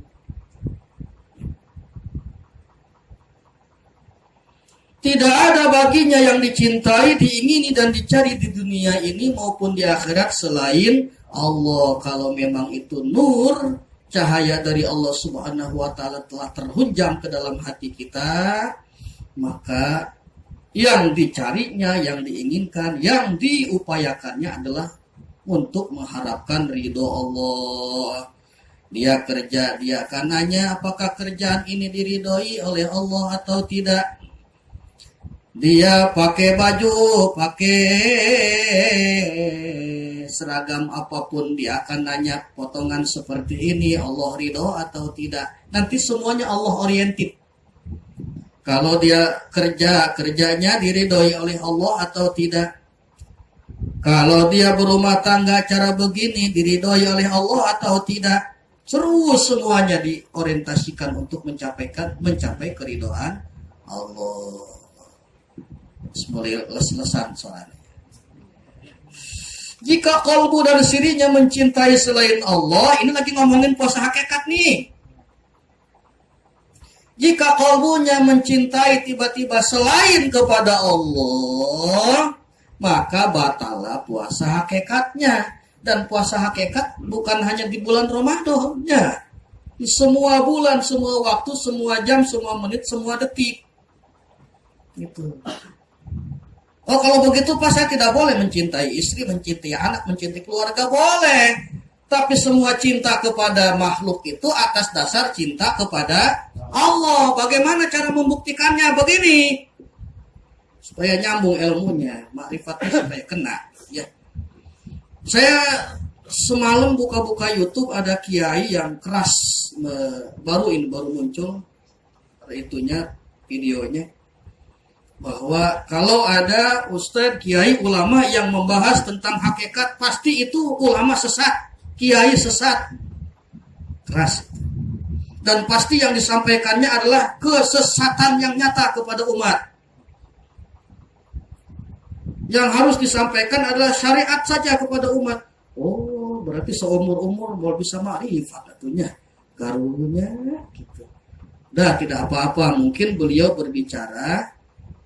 Tidak ada baginya yang dicintai, diingini dan dicari di dunia ini maupun di akhirat selain Allah. Kalau memang itu nur, cahaya dari Allah Subhanahu wa Ta'ala telah terhunjam ke dalam hati kita, maka yang dicarinya, yang diinginkan, yang diupayakannya adalah untuk mengharapkan ridho Allah. Dia kerja, dia akan nanya apakah kerjaan ini diridhoi oleh Allah atau tidak. Dia pakai baju, pakai seragam apapun, dia akan nanya potongan seperti ini Allah ridho atau tidak. Nanti semuanya Allah oriented. Kalau dia kerjanya diridhoi oleh Allah atau tidak. Kalau dia berumah tangga cara begini diridhoi oleh Allah atau tidak. Terus semuanya diorientasikan untuk mencapai keridhaan Allah. Semuanya les-lesan soalnya. Jika kalbu dan sirinya mencintai selain Allah, ini lagi ngomongin puasa hakikat nih. Jika kalbunya mencintai tiba-tiba selain kepada Allah, maka batalah puasa hakikatnya. Dan puasa hakikat bukan hanya di bulan Ramadan, ya. Di semua bulan, semua waktu, semua jam, semua menit, semua detik. Gitu. Oh, kalau begitu Pak, saya tidak boleh mencintai istri, mencintai anak, mencintai keluarga, boleh. Tapi semua cinta kepada makhluk itu atas dasar cinta kepada Allah. Bagaimana cara membuktikannya? Begini. Supaya nyambung ilmunya, makrifatnya supaya kena. Ya. Saya semalam buka-buka YouTube, ada kiai yang keras, baru muncul itunya, videonya. Bahwa kalau ada ustadz, kiai, ulama yang membahas tentang hakikat, pasti itu ulama sesat, kiai sesat. Keras. Dan pasti yang disampaikannya adalah kesesatan yang nyata kepada umat. Yang harus disampaikan adalah syariat saja kepada umat. Oh, berarti seumur-umur mau bisa ma'rifat atunya. Garunya gitu. Dah, tidak apa-apa, mungkin beliau berbicara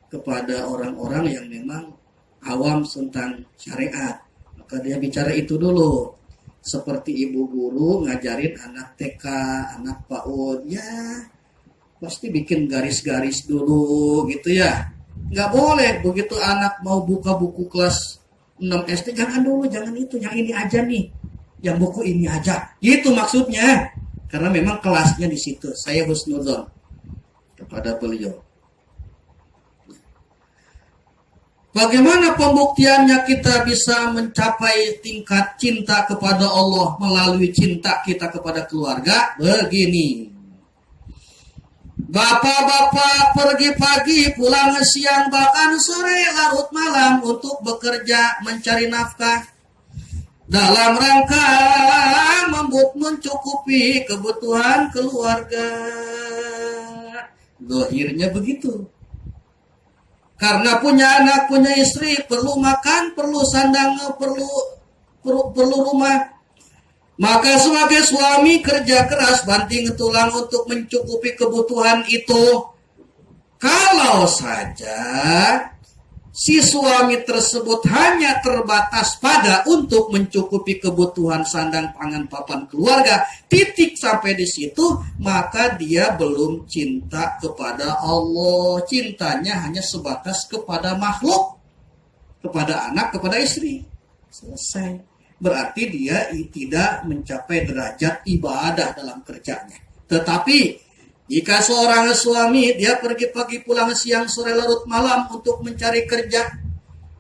kepada orang-orang yang memang awam tentang syariat, maka dia bicara itu dulu. Seperti ibu guru ngajarin anak TK, anak PAUD, ya pasti bikin garis-garis dulu gitu ya. Nggak boleh begitu anak mau buka buku kelas 6 SD, jangan dulu, jangan itu, yang ini aja nih, yang buku ini aja, gitu maksudnya. Karena memang kelasnya di situ. Saya husnudzon kepada beliau. Bagaimana pembuktiannya kita bisa mencapai tingkat cinta kepada Allah melalui cinta kita kepada keluarga? Begini. Bapak-bapak pergi pagi, pulang siang, bahkan sore, larut malam untuk bekerja mencari nafkah dalam rangka mencukupi kebutuhan keluarga. Zahirnya begitu. Karena punya anak, punya istri, perlu makan, perlu sandang, perlu rumah. Maka sebagai suami kerja keras banting tulang untuk mencukupi kebutuhan itu. Kalau saja si suami tersebut hanya terbatas pada untuk mencukupi kebutuhan sandang pangan papan keluarga, titik sampai di situ, maka dia belum cinta kepada Allah. Cintanya hanya sebatas kepada makhluk, kepada anak, kepada istri. Selesai. Berarti dia tidak mencapai derajat ibadah dalam kerjanya. Tetapi jika seorang suami dia pergi pagi pulang siang sore larut malam untuk mencari kerja,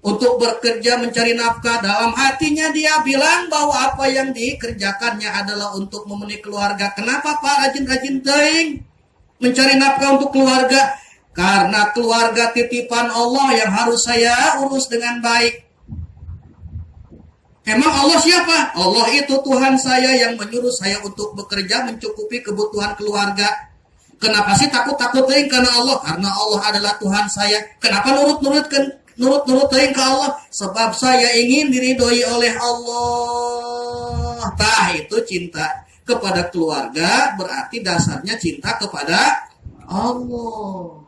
untuk bekerja mencari nafkah, dalam hatinya dia bilang bahwa apa yang dikerjakannya adalah untuk memenuhi keluarga. Kenapa Pak rajin-rajin teuing mencari nafkah untuk keluarga? Karena keluarga titipan Allah yang harus saya urus dengan baik. Emang Allah siapa? Allah itu Tuhan saya yang menyuruh saya untuk bekerja mencukupi kebutuhan keluarga. Kenapa sih takut-takut teuing karena Allah? Karena Allah adalah Tuhan saya. Kenapa nurut teuing ke Allah? Sebab saya ingin diridhoi oleh Allah. Tah, itu cinta kepada keluarga berarti dasarnya cinta kepada Allah.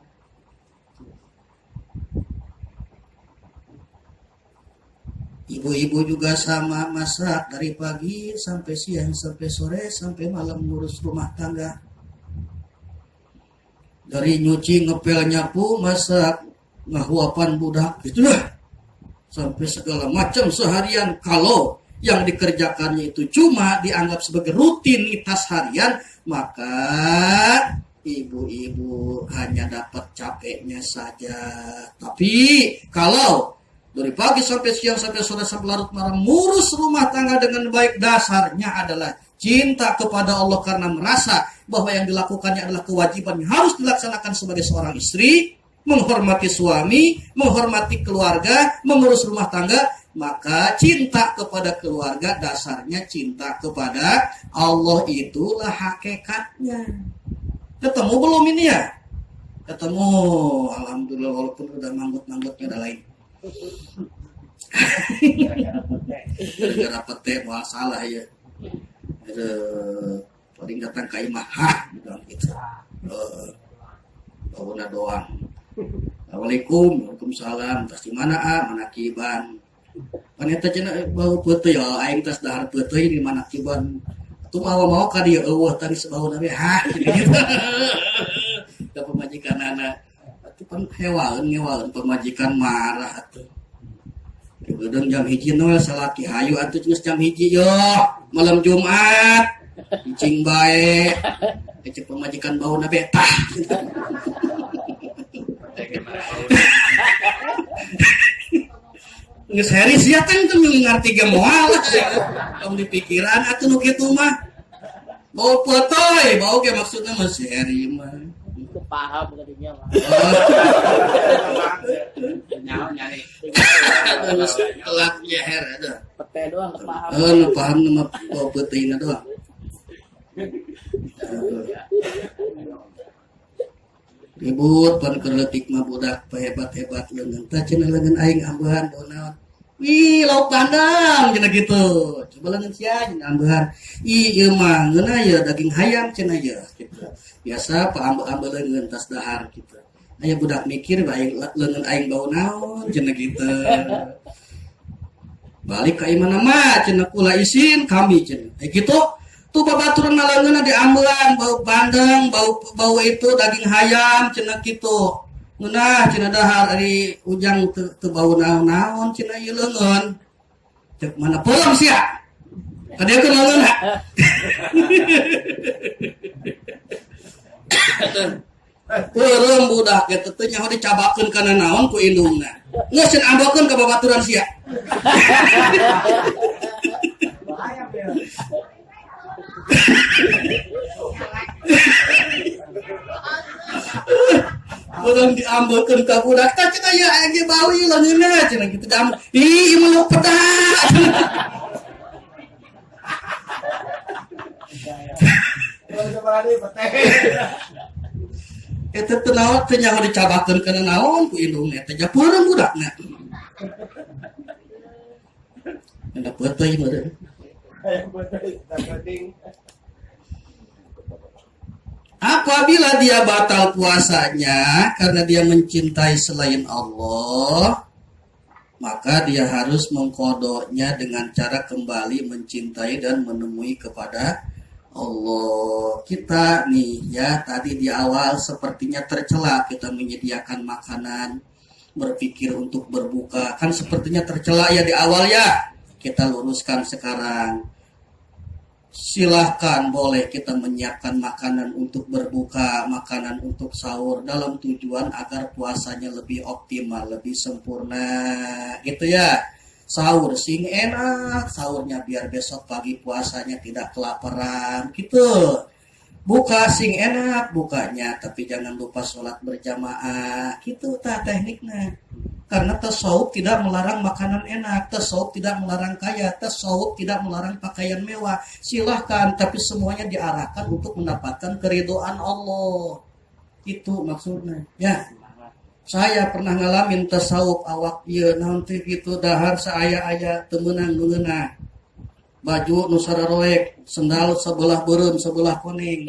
Ibu-ibu juga sama, masak dari pagi sampai siang, sampai sore, sampai malam ngurus rumah tangga. Dari nyuci, ngepel, nyapu, masak, ngahuapan budak, gitu dah. Sampai segala macam seharian. Kalau yang dikerjakannya itu cuma dianggap sebagai rutinitas harian, maka ibu-ibu hanya dapat capeknya saja. Tapi kalau dari pagi sampai siang, sampai sore, sampai larut malam ngurus rumah tangga dengan baik, dasarnya adalah cinta kepada Allah karena merasa bahwa yang dilakukannya adalah kewajiban yang harus dilaksanakan sebagai seorang istri, menghormati suami, menghormati keluarga, mengurus rumah tangga. Maka cinta kepada keluarga dasarnya cinta kepada Allah, itulah hakikatnya. Ketemu belum ini ya? Ketemu, alhamdulillah, walaupun udah manggut-manggutnya udah lain. Gara-gara pete masalah ya. Paling datang ke imah bilang gitu. Bawona doang. Assalamualaikum, waalaikumsalam. Tas di mana mana kiban. Paneta cenah bau pete ya, aing tas dahar pete di mana kiban. Tuh mau ka dieu eueuh tadi sabauna we gitu. Ka pemajikan anak. Itu kan hewaeun pemajikan marah atuh. Kemudian jam hiji nol salaki hayu atuh geus jam hiji yo malam Jumat cicing bae cek pemajikan bauna betah. Geus heris ya teh teu ngarti ge moal. Kamu di pikiran atuh nu kitu mah. Bau potoy, bau ge maksudna mah seri mah. Itu paham tadinya mah. Nyawa nyari. Terus kelaknya her ada. Pete doang paham. Paham nama bau peuteina doang. Ribut pan kerletik mah budak hebat-hebat leungeun tah cenah leungeun aing ambehan naon. Wih, lauk bandang cenah gitu. Coba leungeun sia cenah ambehan. Ieu mah ngeuna ya daging hayam cenah ya gitu. Biasa pa ambe-ambe leungeun tas dahar gitu. Aya budak mikir bae leungeun aing bau naon cenah gitu. Balik ka imana mah cenah kula isin kami cenah. Gitu. Tuh babaturan leungeunna diambelan bau bandeng, bau itu daging hayam cenah kitu. Ngeunah cenah dahar ari ujang teu bau naon-naon cenah ieu leungeun. Cek mana polong sia. Kadeukeun leungeunna. Peureum budak eta teh nyaho dicabakeun kana naon ku indungna. Geus cenah ambokeun ka babaturan sia. Bahaya ya. Orang diambilkan ke budak, tak cina ya agi bawi lah nina, cina gitu diambil. Ih, meluk pedas. Itu tenawat ternyata dicabakan kena naon ku indungnya, ternyata pulang budaknya. Ada petai mana? Apabila dia batal puasanya karena dia mencintai selain Allah, maka dia harus mengkodoknya dengan cara kembali mencintai dan menemui kepada Allah. Kita nih ya tadi di awal sepertinya tercela kita menyediakan makanan, berpikir untuk berbuka, kan sepertinya tercela ya di awal ya. Kita luruskan sekarang. Silahkan boleh kita menyiapkan makanan untuk berbuka, makanan untuk sahur dalam tujuan agar puasanya lebih optimal, lebih sempurna gitu ya. Sahur sing enak, sahurnya biar besok pagi puasanya tidak kelaparan gitu. Buka sing enak, bukanya tapi jangan lupa sholat berjamaah gitu ta tekniknya. Karena tasawuf tidak melarang makanan enak, tasawuf tidak melarang kaya, tasawuf tidak melarang pakaian mewah. Silahkan, tapi semuanya diarahkan untuk mendapatkan keridhaan Allah. Itu maksudnya. Ya, saya pernah ngalamin tasawuf awak ieu nanti gitu dahar saaya-aya temenang ngeunah. Baju nu sararoek, sendal sebelah beureum sebelah kuning.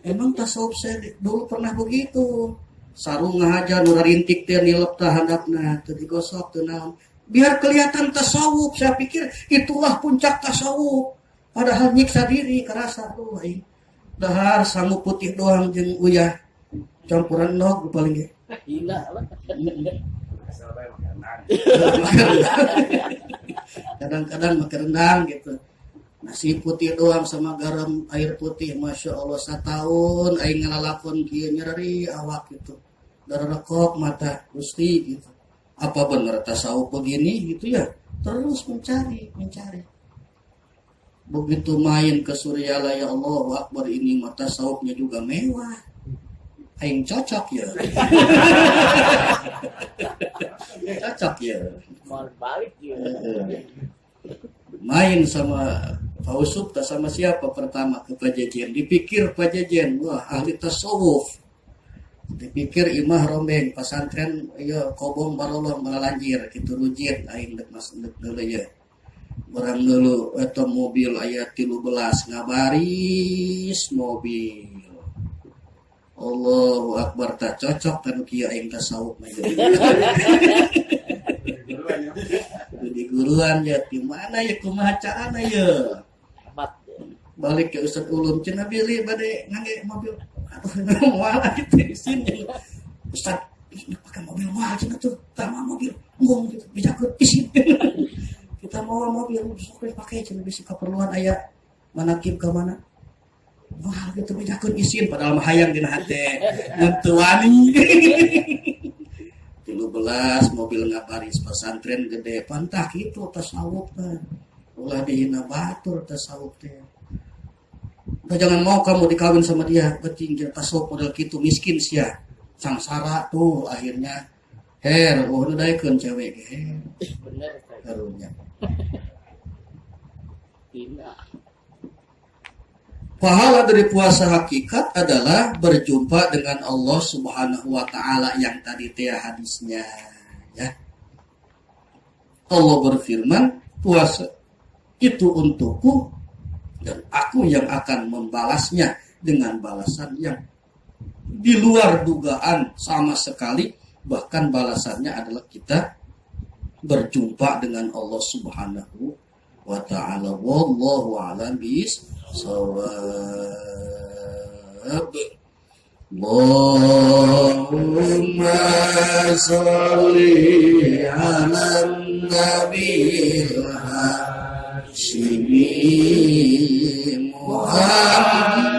Emang tasawuf saya dulu pernah begitu. Sarung ngahaja nu rintik teh nilep tah handapna teu digosok teu naon. Biar kelihatan tasawuf, saya pikir itulah puncak tasawuf. Padahal nyiksa diri kerasa tuh aing. Dahar sangu putih doang jeung uyah campuran nog paling ge. Gila lah. Kadang-kadang makan rendang gitu. Nasi putih doang sama garam air putih, masya Allah setahun aing ngalalakon kieu nyeri awak gitu. Darekok mata Gusti gitu. Apa benar tasawuf begini gitu ya? Terus mencari. Begitu main ke Suryala ya Allah Akbar ini mata tasawufnya juga mewah. Aing cocok ya. Cocok ya. Mau balik ya. Main sama Fausub tak sama siapa pertama ke Pajajen. Dipikir Pajajen, wah ahli tasawuf. Dipikir imah rombeng pesantren ya kobong barolong balalanjir gitu rujit aing dek mas dek deuleu ya. Barang dulu eta mobil aya 13 ngabaris mobil. Allahu Akbar tak cocok kan kieu aing tasawuf mah jadi. Di guruan ya di mana ya kumaha caana ya. Balik ke Ustaz Ulum cenah bili bade ngangge mobil. Aduh moal gitu isin. Ustaz pakai mobil moal cenah tuh. Tama mobil ngong gitu bijakeun isin. Kita mau mobil sok pakai cenah bisi keperluan aya manakib ka mana. Moal gitu bijakeun isin padahal mah hayang dina hate. Ngan wani. 13 mobil ngabaris pesantren gede pantah gitu tasawuf teh. Ulah dihina batur tasawuf teh. Udah jangan mau kamu dikawin sama dia, beting tasawuf model gitu miskin sia. Sangsara tuh akhirnya udah daekeun cewek ge. Bener Karunya. Gila. Pahala dari puasa hakikat adalah berjumpa dengan Allah Subhanahu wa taala yang tadi teh hadisnya ya. Allah berfirman, puasa itu untukku dan aku yang akan membalasnya dengan balasan yang di luar dugaan sama sekali, bahkan balasannya adalah kita berjumpa dengan Allah Subhanahu wa taala. Wallahu a'lam bissawab. Allah sholli ala nabiyil hashimi Muhammadin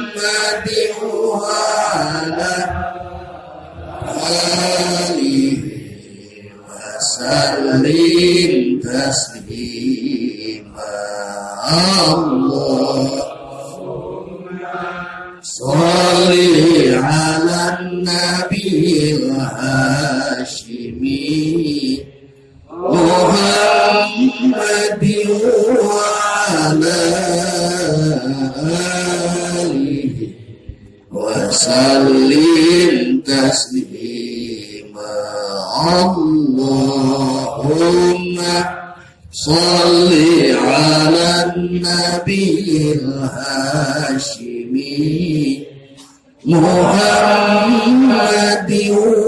wa ala alihi wa sallim taslima Allahumma sholli ala nabiyil hashimi Muhammadin wa ala alihi wa sallim taslima Allahumma sholli ala nabiyil hashimi Muhammadin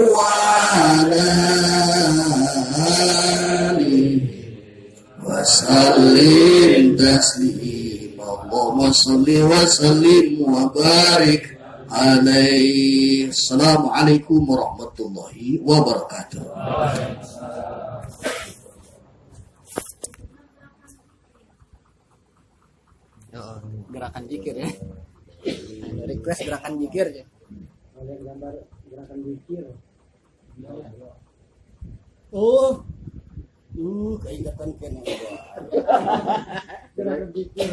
wa ala alihi wa sallim taslima Allahumma sholli wa sallim wa barik alaihi. Assalamualaikum warahmatullahi wabarakatuh. Gerakan zikir ya. Request gerakan zikir ya. Oleh gambar gerakan zikir. Oh. Keingetan kan. Gerakan zikir.